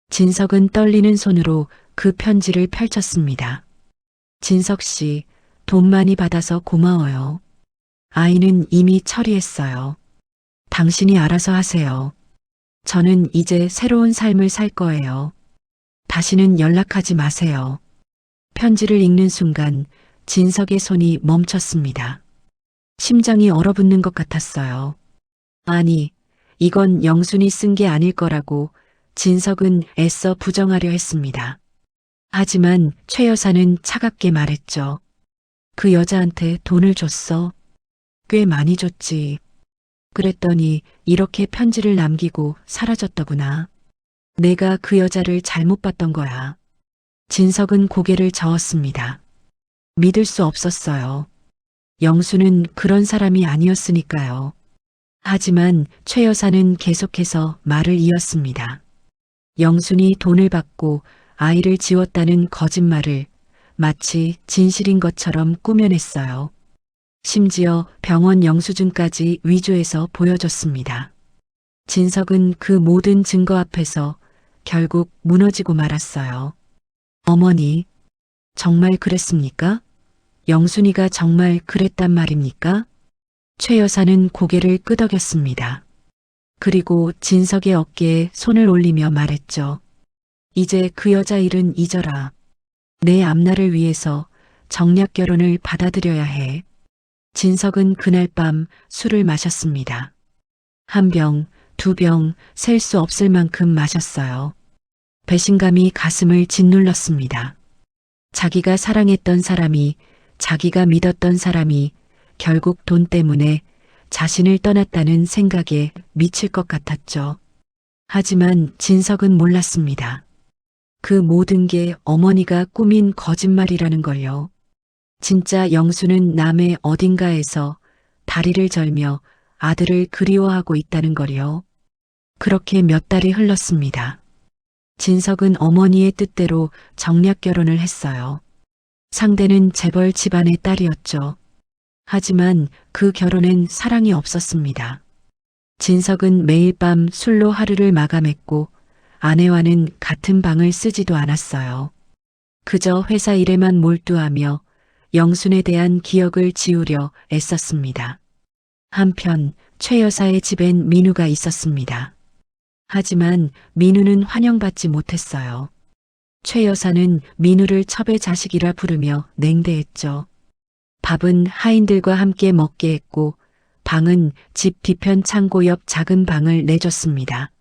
진석은 떨리는 손으로 그 편지를 펼쳤습니다. 진석 씨, 돈 많이 받아서 고마워요. 아이는 이미 처리했어요. 당신이 알아서 하세요. 저는 이제 새로운 삶을 살 거예요. 다시는 연락하지 마세요. 편지를 읽는 순간 진석의 손이 멈췄습니다. 심장이 얼어붙는 것 같았어요. 아니, 이건 영순이 쓴 게 아닐 거라고 진석은 애써 부정하려 했습니다. 하지만 최 여사는 차갑게 말했죠. 그 여자한테 돈을 줬어. 꽤 많이 줬지. 그랬더니 이렇게 편지를 남기고 사라졌더구나. 내가 그 여자를 잘못 봤던 거야. 진석은 고개를 저었습니다. 믿을 수 없었어요. 영수는 그런 사람이 아니었으니까요. 하지만 최 여사는 계속해서 말을 이었습니다. 영순이 돈을 받고 아이를 지웠다는 거짓말을 마치 진실인 것처럼 꾸며냈어요. 심지어 병원 영수증까지 위조해서 보여줬습니다. 진석은 그 모든 증거 앞에서 결국 무너지고 말았어요. 어머니, 정말 그랬습니까? 영순이가 정말 그랬단 말입니까? 최 여사는 고개를 끄덕였습니다. 그리고 진석의 어깨에 손을 올리며 말했죠. 이제 그 여자 일은 잊어라. 내 앞날을 위해서 정략 결혼을 받아들여야 해. 진석은 그날 밤 술을 마셨습니다. 한 병, 두 병, 셀 수 없을 만큼 마셨어요. 배신감이 가슴을 짓눌렀습니다. 자기가 사랑했던 사람이, 자기가 믿었던 사람이 결국 돈 때문에 자신을 떠났다는 생각에 미칠 것 같았죠. 하지만 진석은 몰랐습니다. 그 모든 게 어머니가 꾸민 거짓말이라는 걸요. 진짜 영수는 남의 어딘가에서 다리를 절며 아들을 그리워하고 있다는 걸요. 그렇게 몇 달이 흘렀습니다. 진석은 어머니의 뜻대로 정략 결혼을 했어요. 상대는 재벌 집안의 딸이었죠. 하지만 그 결혼엔 사랑이 없었습니다. 진석은 매일 밤 술로 하루를 마감했고 아내와는 같은 방을 쓰지도 않았어요. 그저 회사 일에만 몰두하며 영순에 대한 기억을 지우려 애썼습니다. 한편 최 여사의 집엔 민우가 있었습니다. 하지만 민우는 환영받지 못했어요. 최 여사는 민우를 첩의 자식이라 부르며 냉대했죠. 밥은 하인들과 함께 먹게 했고 방은 집 뒤편 창고 옆 작은 방을 내줬습니다.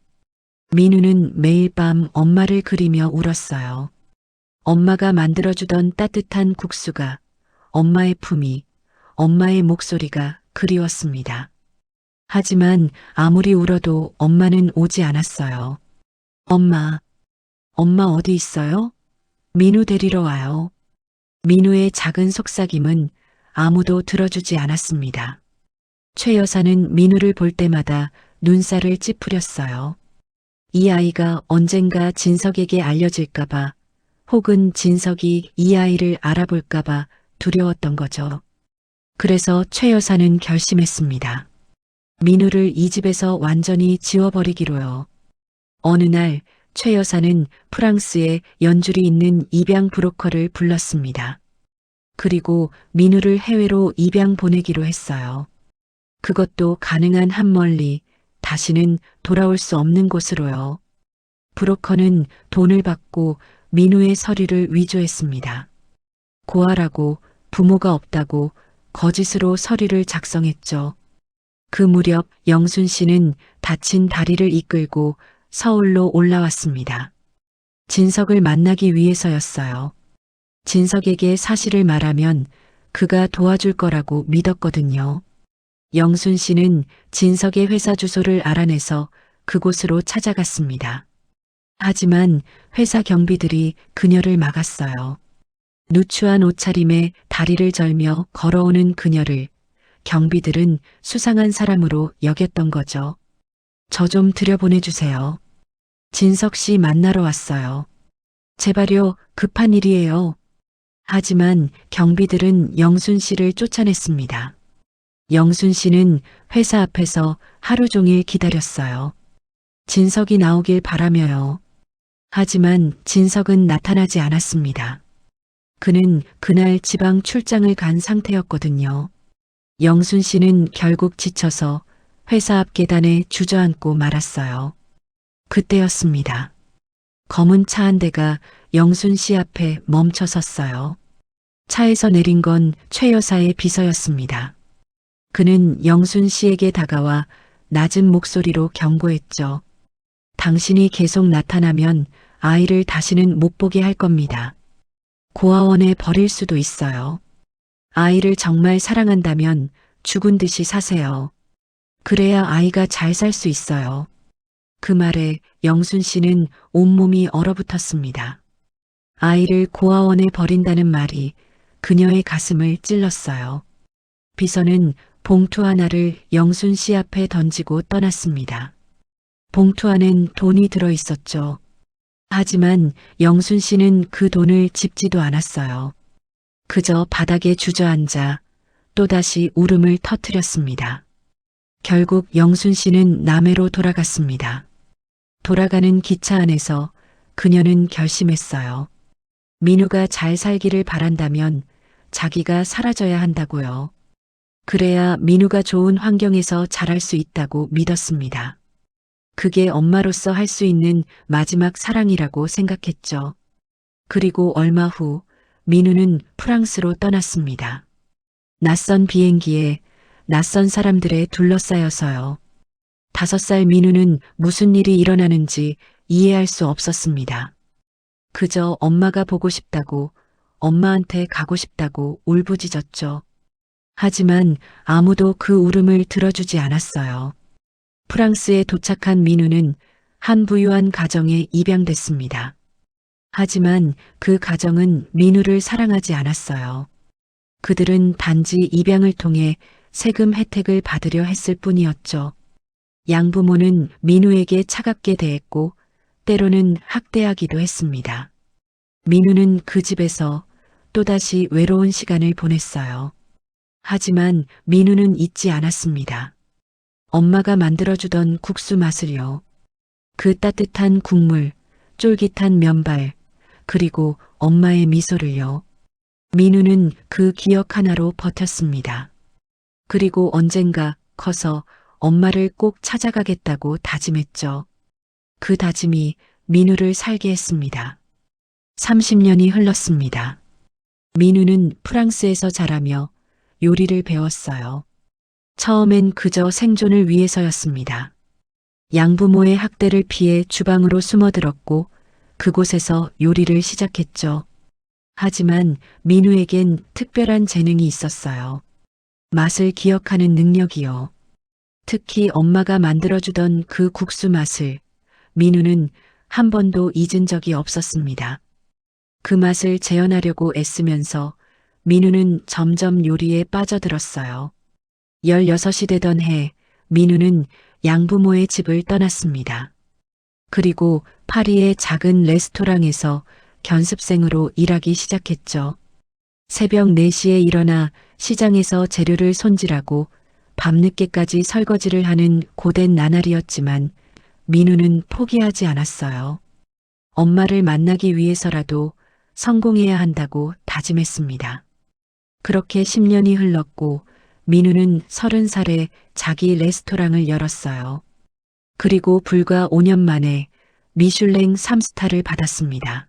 민우는 매일 밤 엄마를 그리며 울었어요. 엄마가 만들어주던 따뜻한 국수가, 엄마의 품이, 엄마의 목소리가 그리웠습니다. 하지만 아무리 울어도 엄마는 오지 않았어요. 엄마 어디 있어요? 민우 데리러 와요. 민우의 작은 속삭임은 아무도 들어주지 않았습니다. 최 여사는 민우를 볼 때마다 눈살을 찌푸렸어요. 이 아이가 언젠가 진석에게 알려질까봐 혹은 진석이 이 아이를 알아볼까봐 두려웠던 거죠. 그래서 최 여사는 결심했습니다. 민우를 이 집에서 완전히 지워버리기로요. 어느 날 최 여사는 프랑스에 연줄이 있는 입양 브로커를 불렀습니다. 그리고 민우를 해외로 입양 보내기로 했어요. 그것도 가능한 한 멀리 다시는 돌아올 수 없는 곳으로요. 브로커는 돈을 받고 민우의 서류를 위조했습니다. 고아라고 부모가 없다고 거짓으로 서류를 작성했죠. 그 무렵 영순 씨는 다친 다리를 이끌고 서울로 올라왔습니다. 진석을 만나기 위해서였어요. 진석에게 사실을 말하면 그가 도와줄 거라고 믿었거든요. 영순 씨는 진석의 회사 주소를 알아내서 그곳으로 찾아갔습니다. 하지만 회사 경비들이 그녀를 막았어요. 누추한 옷차림에 다리를 절며 걸어오는 그녀를 경비들은 수상한 사람으로 여겼던 거죠. 저 좀 들여보내주세요. 진석 씨 만나러 왔어요. 제발요, 급한 일이에요. 하지만 경비들은 영순 씨를 쫓아냈습니다. 영순 씨는 회사 앞에서 하루 종일 기다렸어요. 진석이 나오길 바라며요. 하지만 진석은 나타나지 않았습니다. 그는 그날 지방 출장을 간 상태였거든요. 영순 씨는 결국 지쳐서 회사 앞 계단에 주저앉고 말았어요. 그때였습니다. 검은 차 한 대가 영순 씨 앞에 멈춰 섰어요. 차에서 내린 건 최 여사의 비서였습니다. 그는 영순 씨에게 다가와 낮은 목소리로 경고했죠. 당신이 계속 나타나면 아이를 다시는 못 보게 할 겁니다. 고아원에 버릴 수도 있어요. 아이를 정말 사랑한다면 죽은 듯이 사세요. 그래야 아이가 잘 살 수 있어요. 그 말에 영순 씨는 온몸이 얼어붙었습니다. 아이를 고아원에 버린다는 말이 그녀의 가슴을 찔렀어요. 비서는 봉투 하나를 영순 씨 앞에 던지고 떠났습니다. 봉투 안엔 돈이 들어 있었죠. 하지만 영순 씨는 그 돈을 집지도 않았어요. 그저 바닥에 주저앉아 또다시 울음을 터뜨렸습니다. 결국 영순 씨는 남해로 돌아갔습니다. 돌아가는 기차 안에서 그녀는 결심했어요. 민우가 잘 살기를 바란다면 자기가 사라져야 한다고요. 그래야 민우가 좋은 환경에서 자랄 수 있다고 믿었습니다. 그게 엄마로서 할 수 있는 마지막 사랑이라고 생각했죠. 그리고 얼마 후 민우는 프랑스로 떠났습니다. 낯선 비행기에 낯선 사람들에 둘러싸여서요. 5살 민우는 무슨 일이 일어나는지 이해할 수 없었습니다. 그저 엄마가 보고 싶다고, 엄마한테 가고 싶다고 울부짖었죠. 하지만 아무도 그 울음을 들어주지 않았어요. 프랑스에 도착한 민우는 한 부유한 가정에 입양됐습니다. 하지만 그 가정은 민우를 사랑하지 않았어요. 그들은 단지 입양을 통해 세금 혜택을 받으려 했을 뿐이었죠. 양부모는 민우에게 차갑게 대했고 때로는 학대하기도 했습니다. 민우는 그 집에서 또다시 외로운 시간을 보냈어요. 하지만 민우는 잊지 않았습니다. 엄마가 만들어주던 국수 맛을요. 그 따뜻한 국물, 쫄깃한 면발, 그리고 엄마의 미소를요. 민우는 그 기억 하나로 버텼습니다. 그리고 언젠가 커서 엄마를 꼭 찾아가겠다고 다짐했죠. 그 다짐이 민우를 살게 했습니다. 30년이 흘렀습니다. 민우는 프랑스에서 자라며 요리를 배웠어요. 처음엔 그저 생존을 위해서였습니다. 양부모의 학대를 피해 주방으로 숨어들었고 그곳에서 요리를 시작했죠. 하지만 민우에겐 특별한 재능이 있었어요. 맛을 기억하는 능력이요. 특히 엄마가 만들어주던 그 국수 맛을 민우는 한 번도 잊은 적이 없었습니다. 그 맛을 재현하려고 애쓰면서 민우는 점점 요리에 빠져들었어요. 16이 되던 해 민우는 양부모의 집을 떠났습니다. 그리고 파리의 작은 레스토랑에서 견습생으로 일하기 시작했죠. 새벽 4시에 일어나 시장에서 재료를 손질하고 밤늦게까지 설거지를 하는 고된 나날이었지만 민우는 포기하지 않았어요. 엄마를 만나기 위해서라도 성공해야 한다고 다짐했습니다. 그렇게 10년이 흘렀고 민우는 30살에 자기 레스토랑을 열었어요. 그리고 불과 5년 만에 미슐랭 3스타를 받았습니다.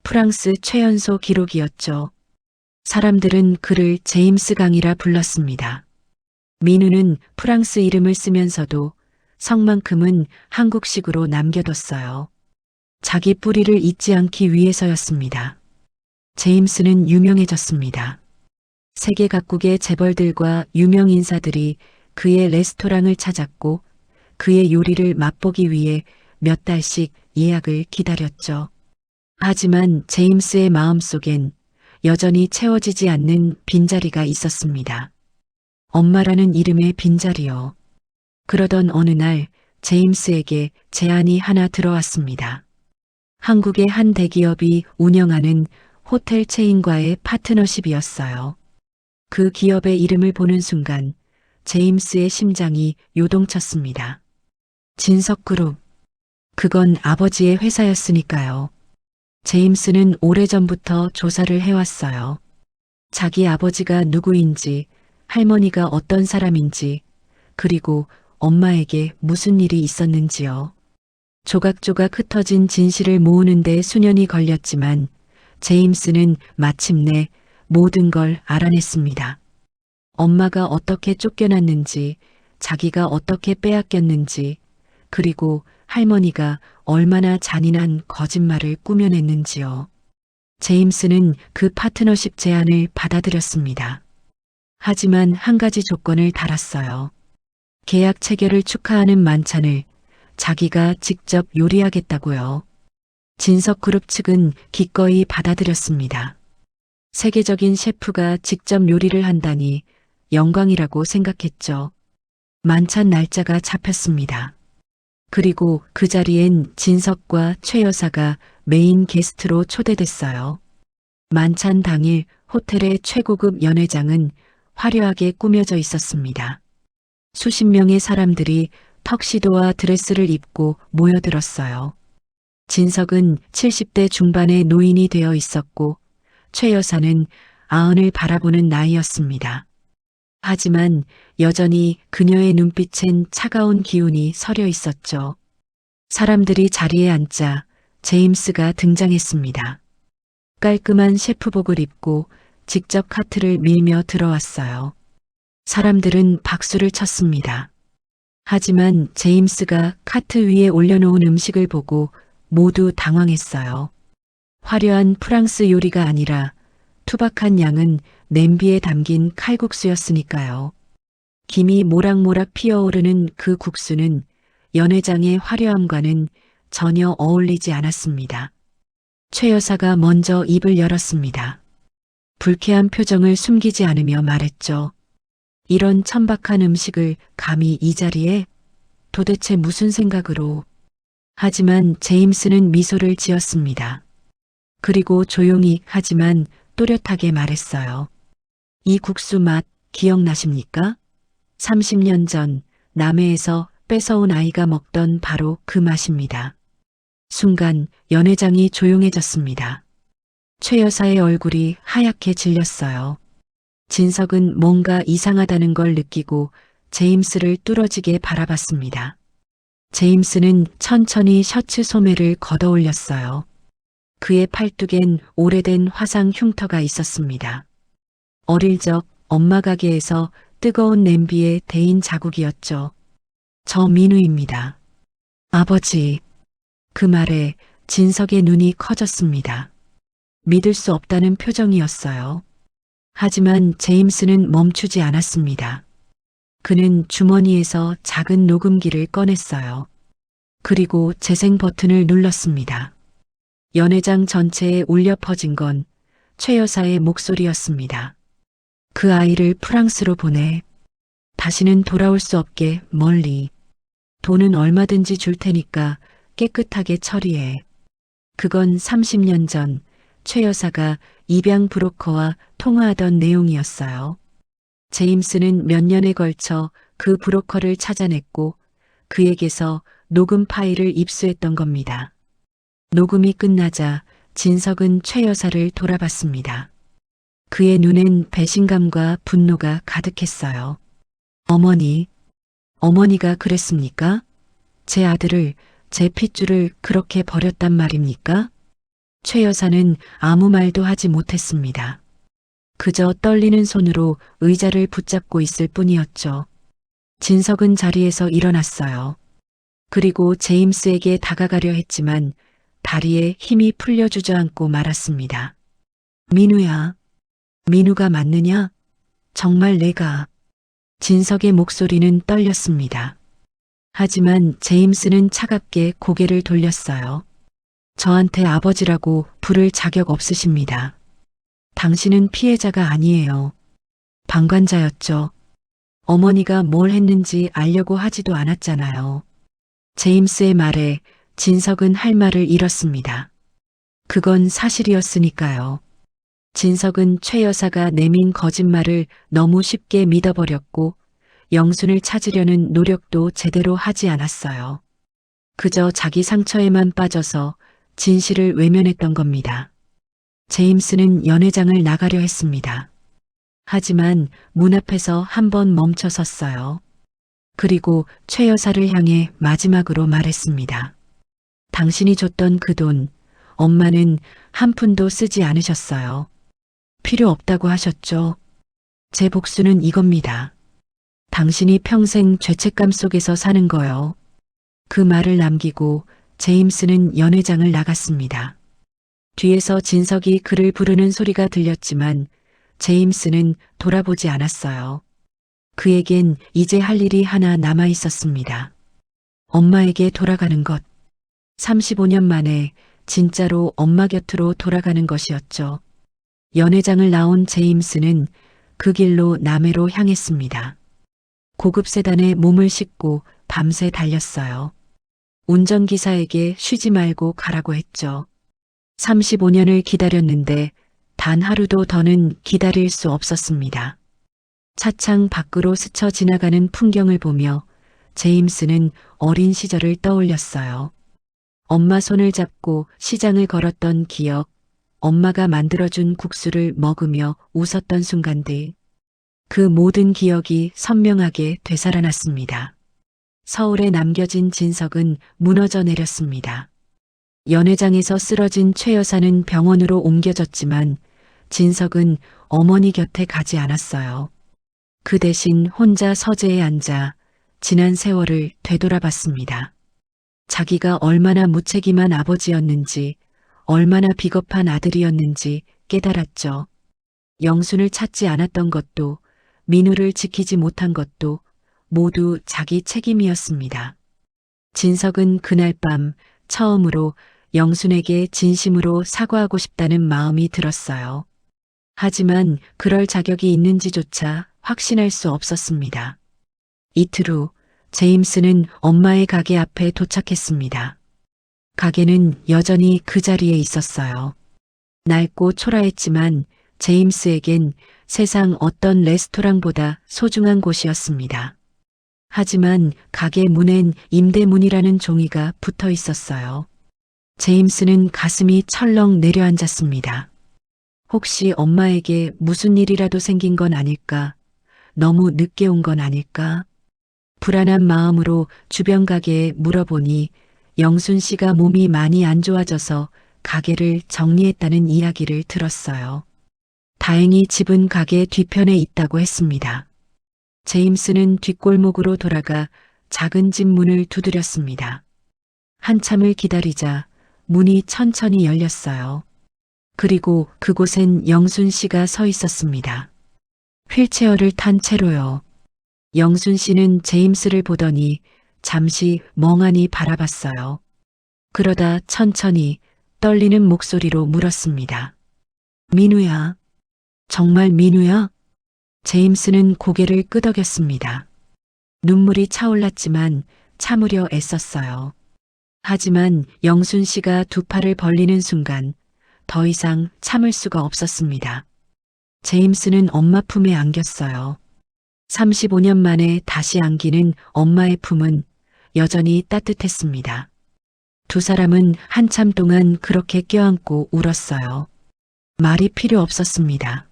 프랑스 최연소 기록이었죠. 사람들은 그를 제임스 강이라 불렀습니다. 민우는 프랑스 이름을 쓰면서도 성만큼은 한국식으로 남겨뒀어요. 자기 뿌리를 잊지 않기 위해서였습니다. 제임스는 유명해졌습니다. 세계 각국의 재벌들과 유명 인사들이 그의 레스토랑을 찾았고 그의 요리를 맛보기 위해 몇 달씩 예약을 기다렸죠. 하지만 제임스의 마음속엔 여전히 채워지지 않는 빈자리가 있었습니다. 엄마라는 이름의 빈자리요. 그러던 어느 날 제임스에게 제안이 하나 들어왔습니다. 한국의 한 대기업이 운영하는 호텔 체인과의 파트너십이었어요. 그 기업의 이름을 보는 순간 제임스의 심장이 요동쳤습니다. 진석그룹. 그건 아버지의 회사였으니까요. 제임스는 오래전부터 조사를 해왔어요. 자기 아버지가 누구인지, 할머니가 어떤 사람인지, 그리고 엄마에게 무슨 일이 있었는지요. 조각조각 흩어진 진실을 모으는데 수년이 걸렸지만 제임스는 마침내 모든 걸 알아냈습니다. 엄마가 어떻게 쫓겨났는지, 자기가 어떻게 빼앗겼는지, 그리고 할머니가 얼마나 잔인한 거짓말을 꾸며냈는지요. 제임스는 그 파트너십 제안을 받아들였습니다. 하지만 한 가지 조건을 달았어요. 계약 체결을 축하하는 만찬을 자기가 직접 요리하겠다고요. 진석그룹 측은 기꺼이 받아들였습니다. 세계적인 셰프가 직접 요리를 한다니 영광이라고 생각했죠. 만찬 날짜가 잡혔습니다. 그리고 그 자리엔 진석과 최 여사가 메인 게스트로 초대됐어요. 만찬 당일 호텔의 최고급 연회장은 화려하게 꾸며져 있었습니다. 수십 명의 사람들이 턱시도와 드레스를 입고 모여들었어요. 진석은 70대 중반의 노인이 되어 있었고 최 여사는 아흔을 바라보는 나이였습니다. 하지만 여전히 그녀의 눈빛엔 차가운 기운이 서려 있었죠. 사람들이 자리에 앉자 제임스가 등장했습니다. 깔끔한 셰프복을 입고 직접 카트를 밀며 들어왔어요. 사람들은 박수를 쳤습니다. 하지만 제임스가 카트 위에 올려놓은 음식을 보고 모두 당황했어요. 화려한 프랑스 요리가 아니라 투박한 양은 냄비에 담긴 칼국수였으니까요. 김이 모락모락 피어오르는 그 국수는 연회장의 화려함과는 전혀 어울리지 않았습니다. 최 여사가 먼저 입을 열었습니다. 불쾌한 표정을 숨기지 않으며 말했죠. 이런 천박한 음식을 감히 이 자리에? 도대체 무슨 생각으로? 하지만 제임스는 미소를 지었습니다. 그리고 조용히 하지만 또렷하게 말했어요. 이 국수 맛 기억나십니까? 30년 전 남해에서 뺏어온 아이가 먹던 바로 그 맛입니다. 순간 연회장이 조용해졌습니다. 최 여사의 얼굴이 하얗게 질렸어요. 진석은 뭔가 이상하다는 걸 느끼고 제임스를 뚫어지게 바라봤습니다. 제임스는 천천히 셔츠 소매를 걷어올렸어요. 그의 팔뚝엔 오래된 화상 흉터가 있었습니다. 어릴 적 엄마 가게에서 뜨거운 냄비에 데인 자국이었죠. 저 민우입니다. 아버지. 그 말에 진석의 눈이 커졌습니다. 믿을 수 없다는 표정이었어요. 하지만 제임스는 멈추지 않았습니다. 그는 주머니에서 작은 녹음기를 꺼냈어요. 그리고 재생 버튼을 눌렀습니다. 연회장 전체에 울려 퍼진 건 최 여사의 목소리였습니다. 그 아이를 프랑스로 보내. 다시는 돌아올 수 없게 멀리. 돈은 얼마든지 줄 테니까 깨끗하게 처리해. 그건 30년 전 최 여사가 입양 브로커와 통화하던 내용이었어요. 제임스는 몇 년에 걸쳐 그 브로커를 찾아냈고 그에게서 녹음 파일을 입수했던 겁니다. 녹음이 끝나자 진석은 최 여사를 돌아봤습니다. 그의 눈엔 배신감과 분노가 가득했어요. 어머니가 그랬습니까? 제 아들을, 제 핏줄을 그렇게 버렸단 말입니까? 최 여사는 아무 말도 하지 못했습니다. 그저 떨리는 손으로 의자를 붙잡고 있을 뿐이었죠. 진석은 자리에서 일어났어요. 그리고 제임스에게 다가가려 했지만 다리에 힘이 풀려 주저앉고 말았습니다. 민우야. 민우가 맞느냐? 정말 내가. 진석의 목소리는 떨렸습니다. 하지만 제임스는 차갑게 고개를 돌렸어요. 저한테 아버지라고 부를 자격 없으십니다. 당신은 피해자가 아니에요. 방관자였죠. 어머니가 뭘 했는지 알려고 하지도 않았잖아요. 제임스의 말에 진석은 할 말을 잃었습니다. 그건 사실이었으니까요. 진석은 최 여사가 내민 거짓말을 너무 쉽게 믿어버렸고 영순을 찾으려는 노력도 제대로 하지 않았어요. 그저 자기 상처에만 빠져서 진실을 외면했던 겁니다. 제임스는 연회장을 나가려 했습니다. 하지만 문 앞에서 한 번 멈춰 섰어요. 그리고 최 여사를 향해 마지막으로 말했습니다. 당신이 줬던 그 돈, 엄마는 한 푼도 쓰지 않으셨어요. 필요 없다고 하셨죠? 제 복수는 이겁니다. 당신이 평생 죄책감 속에서 사는 거요. 그 말을 남기고 제임스는 연회장을 나갔습니다. 뒤에서 진석이 그를 부르는 소리가 들렸지만 제임스는 돌아보지 않았어요. 그에겐 이제 할 일이 하나 남아 있었습니다. 엄마에게 돌아가는 것. 35년 만에 진짜로 엄마 곁으로 돌아가는 것이었죠. 연회장을 나온 제임스는 그 길로 남해로 향했습니다. 고급 세단에 몸을 싣고 밤새 달렸어요. 운전기사에게 쉬지 말고 가라고 했죠. 35년을 기다렸는데 단 하루도 더는 기다릴 수 없었습니다. 차창 밖으로 스쳐 지나가는 풍경을 보며 제임스는 어린 시절을 떠올렸어요. 엄마 손을 잡고 시장을 걸었던 기억, 엄마가 만들어준 국수를 먹으며 웃었던 순간들, 그 모든 기억이 선명하게 되살아났습니다. 서울에 남겨진 진석은 무너져 내렸습니다. 연회장에서 쓰러진 최 여사는 병원으로 옮겨졌지만 진석은 어머니 곁에 가지 않았어요. 그 대신 혼자 서재에 앉아 지난 세월을 되돌아봤습니다. 자기가 얼마나 무책임한 아버지였는지, 얼마나 비겁한 아들이었는지 깨달았죠. 영순을 찾지 않았던 것도, 민우를 지키지 못한 것도 모두 자기 책임이었습니다. 진석은 그날 밤 처음으로 영순에게 진심으로 사과하고 싶다는 마음이 들었어요. 하지만 그럴 자격이 있는지조차 확신할 수 없었습니다. 이틀 후 제임스는 엄마의 가게 앞에 도착했습니다. 가게는 여전히 그 자리에 있었어요. 낡고 초라했지만 제임스에겐 세상 어떤 레스토랑보다 소중한 곳이었습니다. 하지만 가게 문엔 임대문이라는 종이가 붙어 있었어요. 제임스는 가슴이 철렁 내려앉았습니다. 혹시 엄마에게 무슨 일이라도 생긴 건 아닐까? 너무 늦게 온 건 아닐까? 불안한 마음으로 주변 가게에 물어보니 영순 씨가 몸이 많이 안 좋아져서 가게를 정리했다는 이야기를 들었어요. 다행히 집은 가게 뒤편에 있다고 했습니다. 제임스는 뒷골목으로 돌아가 작은 집 문을 두드렸습니다. 한참을 기다리자 문이 천천히 열렸어요. 그리고 그곳엔 영순 씨가 서 있었습니다. 휠체어를 탄 채로요. 영순 씨는 제임스를 보더니 잠시 멍하니 바라봤어요. 그러다 천천히 떨리는 목소리로 물었습니다. 민우야, 정말 민우야? 제임스는 고개를 끄덕였습니다. 눈물이 차올랐지만 참으려 애썼어요. 하지만 영순 씨가 두 팔을 벌리는 순간 더 이상 참을 수가 없었습니다. 제임스는 엄마 품에 안겼어요. 35년 만에 다시 안기는 엄마의 품은 여전히 따뜻했습니다. 두 사람은 한참 동안 그렇게 껴안고 울었어요. 말이 필요 없었습니다.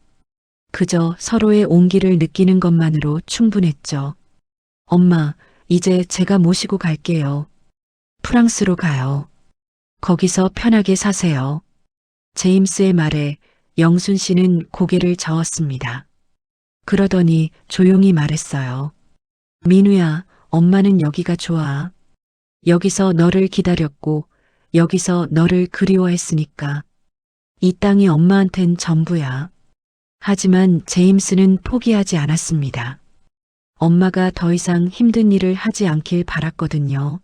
그저 서로의 온기를 느끼는 것만으로 충분했죠. 엄마, 이제 제가 모시고 갈게요. 프랑스로 가요. 거기서 편하게 사세요. 제임스의 말에 영순 씨는 고개를 저었습니다. 그러더니 조용히 말했어요. 민우야, 엄마는 여기가 좋아. 여기서 너를 기다렸고 여기서 너를 그리워했으니까. 이 땅이 엄마한텐 전부야. 하지만 제임스는 포기하지 않았습니다. 엄마가 더 이상 힘든 일을 하지 않길 바랐거든요.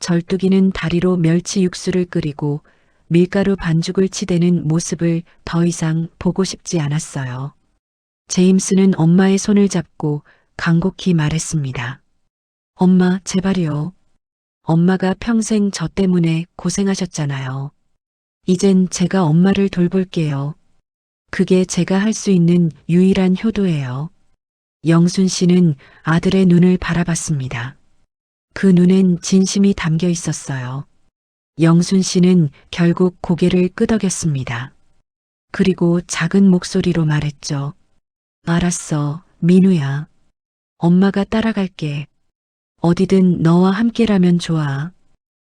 절뚝이는 다리로 멸치 육수를 끓이고 밀가루 반죽을 치대는 모습을 더 이상 보고 싶지 않았어요. 제임스는 엄마의 손을 잡고 간곡히 말했습니다. 엄마, 제발요. 엄마가 평생 저 때문에 고생하셨잖아요. 이젠 제가 엄마를 돌볼게요. 그게 제가 할 수 있는 유일한 효도예요. 영순 씨는 아들의 눈을 바라봤습니다. 그 눈엔 진심이 담겨 있었어요. 영순 씨는 결국 고개를 끄덕였습니다. 그리고 작은 목소리로 말했죠. 알았어, 민우야. 엄마가 따라갈게. 어디든 너와 함께라면 좋아.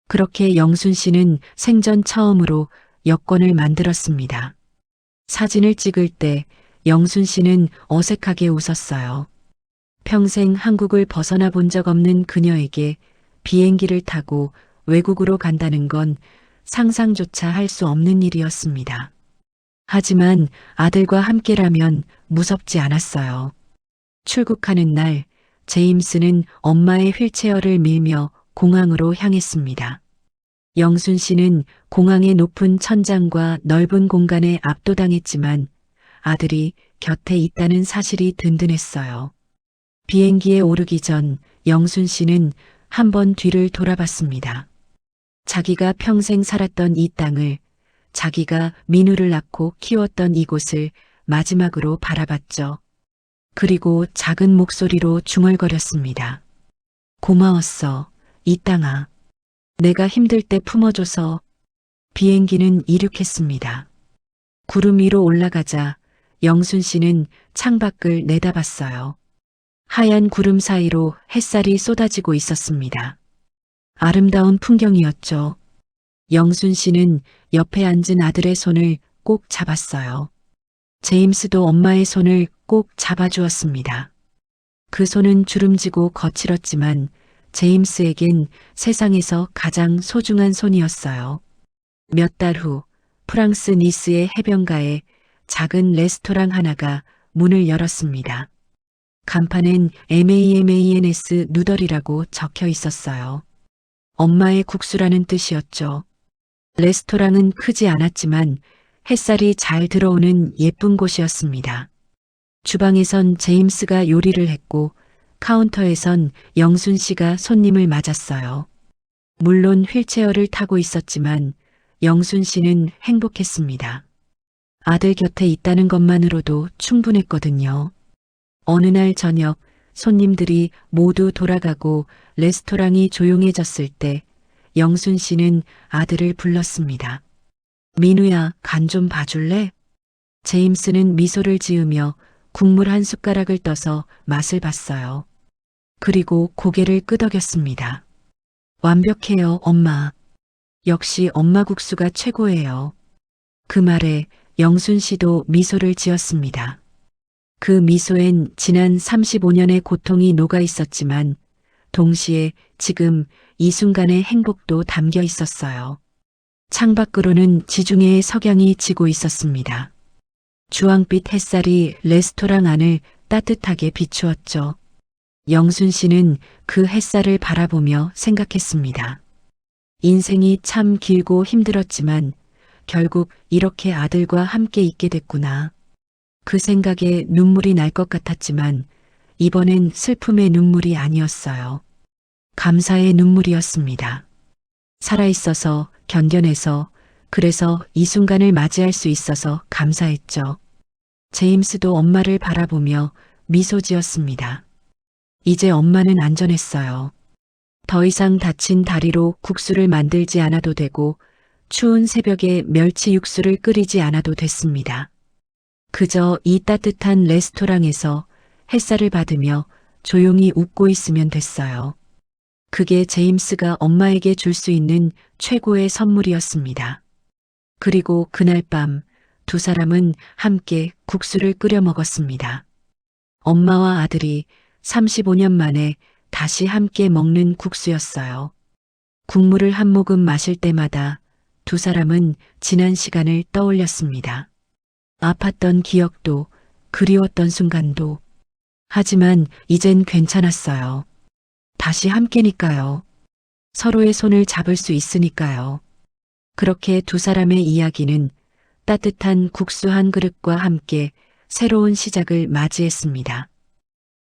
그렇게 영순 씨는 생전 처음으로 여권을 만들었습니다. 사진을 찍을 때 영순 씨는 어색하게 웃었어요. 평생 한국을 벗어나 본 적 없는 그녀에게 비행기를 타고 외국으로 간다는 건 상상조차 할 수 없는 일이었습니다. 하지만 아들과 함께라면 무섭지 않았어요. 출국하는 날, 제임스는 엄마의 휠체어를 밀며 공항으로 향했습니다. 영순 씨는 공항의 높은 천장과 넓은 공간에 압도당했지만 아들이 곁에 있다는 사실이 든든했어요. 비행기에 오르기 전 영순 씨는 한 번 뒤를 돌아봤습니다. 자기가 평생 살았던 이 땅을, 자기가 민우를 낳고 키웠던 이곳을 마지막으로 바라봤죠. 그리고 작은 목소리로 중얼거렸습니다. 고마웠어, 이 땅아. 내가 힘들 때 품어줘서. 비행기는 이륙했습니다. 구름 위로 올라가자 영순 씨는 창밖을 내다봤어요. 하얀 구름 사이로 햇살이 쏟아지고 있었습니다. 아름다운 풍경이었죠. 영순 씨는 옆에 앉은 아들의 손을 꼭 잡았어요. 제임스도 엄마의 손을 꼭 잡아주었습니다. 그 손은 주름지고 거칠었지만 제임스에겐 세상에서 가장 소중한 손이었어요. 몇 달 후 프랑스 니스의 해변가에 작은 레스토랑 하나가 문을 열었습니다. 간판엔 MAMANS 누덜이라고 적혀 있었어요. 엄마의 국수라는 뜻이었죠. 레스토랑은 크지 않았지만 햇살이 잘 들어오는 예쁜 곳이었습니다. 주방에선 제임스가 요리를 했고 카운터에선 영순 씨가 손님을 맞았어요. 물론 휠체어를 타고 있었지만 영순 씨는 행복했습니다. 아들 곁에 있다는 것만으로도 충분했거든요. 어느 날 저녁 손님들이 모두 돌아가고 레스토랑이 조용해졌을 때 영순 씨는 아들을 불렀습니다. 민우야, 간 좀 봐줄래? 제임스는 미소를 지으며 국물 한 숟가락을 떠서 맛을 봤어요. 그리고 고개를 끄덕였습니다. 완벽해요, 엄마. 역시 엄마 국수가 최고예요. 그 말에 영순 씨도 미소를 지었습니다. 그 미소엔 지난 35년의 고통이 녹아 있었지만 동시에 지금 이 순간의 행복도 담겨 있었어요. 창밖으로는 지중해의 석양이 지고 있었습니다. 주황빛 햇살이 레스토랑 안을 따뜻하게 비추었죠. 영순 씨는 그 햇살을 바라보며 생각했습니다. 인생이 참 길고 힘들었지만 결국 이렇게 아들과 함께 있게 됐구나. 그 생각에 눈물이 날 것 같았지만 이번엔 슬픔의 눈물이 아니었어요. 감사의 눈물이었습니다. 살아있어서, 견뎌내서, 그래서 이 순간을 맞이할 수 있어서 감사했죠. 제임스도 엄마를 바라보며 미소 지었습니다. 이제 엄마는 안전했어요. 더 이상 다친 다리로 국수를 만들지 않아도 되고 추운 새벽에 멸치 육수를 끓이지 않아도 됐습니다. 그저 이 따뜻한 레스토랑에서 햇살을 받으며 조용히 웃고 있으면 됐어요. 그게 제임스가 엄마에게 줄 수 있는 최고의 선물이었습니다. 그리고 그날 밤 두 사람은 함께 국수를 끓여 먹었습니다. 엄마와 아들이 35년 만에 다시 함께 먹는 국수였어요. 국물을 한 모금 마실 때마다 두 사람은 지난 시간을 떠올렸습니다. 아팠던 기억도, 그리웠던 순간도. 하지만 이젠 괜찮았어요. 다시 함께니까요. 서로의 손을 잡을 수 있으니까요. 그렇게 두 사람의 이야기는 따뜻한 국수 한 그릇과 함께 새로운 시작을 맞이했습니다.